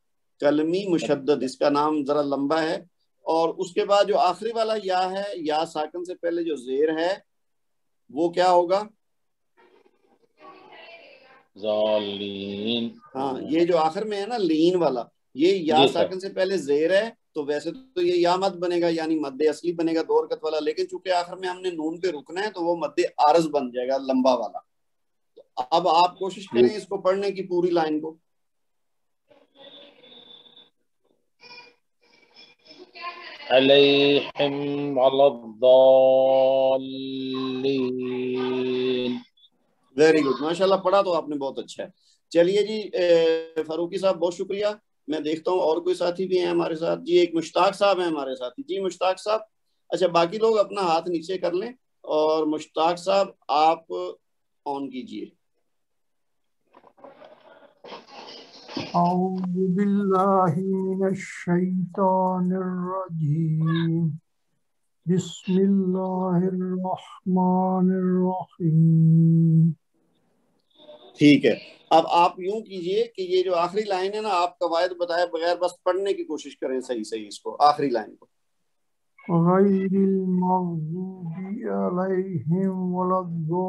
کلمی مشدد، اس کا نام ذرا لمبا ہے۔ اور اس کے بعد جو آخری والا یا ہے، یا ساکن سے پہلے جو زیر ہے وہ کیا ہوگا؟ ہاں، یہ جو آخر میں ہے نا لین والا، یہ یا ساکن سے پہلے زیر ہے، تو ویسے تو یہ یا مد بنے گا، یعنی مد اصلی بنے گا 2 حرکت والا، لیکن چونکہ آخر میں ہم نے نون پہ رکنا ہے تو وہ مد عارض بن جائے گا، لمبا والا۔ تو اب آپ کوشش کریں اس کو پڑھنے کی پوری لائن کو۔
علیہم علی الضالین۔
ویری گڈ، ماشاءاللہ، پڑھا تو آپ نے بہت اچھا ہے۔ چلیے جی فاروقی صاحب بہت شکریہ، میں دیکھتا ہوں اور کوئی ساتھی بھی ہیں ہمارے ساتھ۔ جی ایک مشتاق صاحب ہیں ہمارے ساتھی، جی مشتاق صاحب، اچھا باقی لوگ اپنا ہاتھ نیچے کر لیں، اور مشتاق صاحب آپ آن کیجئے۔
اعوذ باللہ من الشیطان الرجیم، بسم اللہ الرحمن الرحیم۔
ٹھیک ہے، اب آپ یوں کیجئے کہ یہ جو آخری لائن ہے نا، آپ قواعد بتائے بغیر بس پڑھنے کی کوشش کریں صحیح اس کو، آخری لائن کو۔
غیر المغضوب علیہم ولا الضالین۔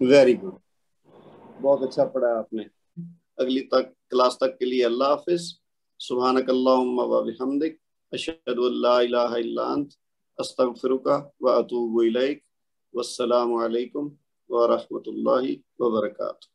ویری گڈ، بہت اچھا پڑھا آپ نے۔ اگلی کلاس تک کے لیے اللہ حافظ۔ سبحانک اللہم و بحمدک، اشہد ان لا الہ الا انت، استغفرک و اتوب الیک۔ والسلام علیکم ورحمۃ اللہ وبرکاتہ۔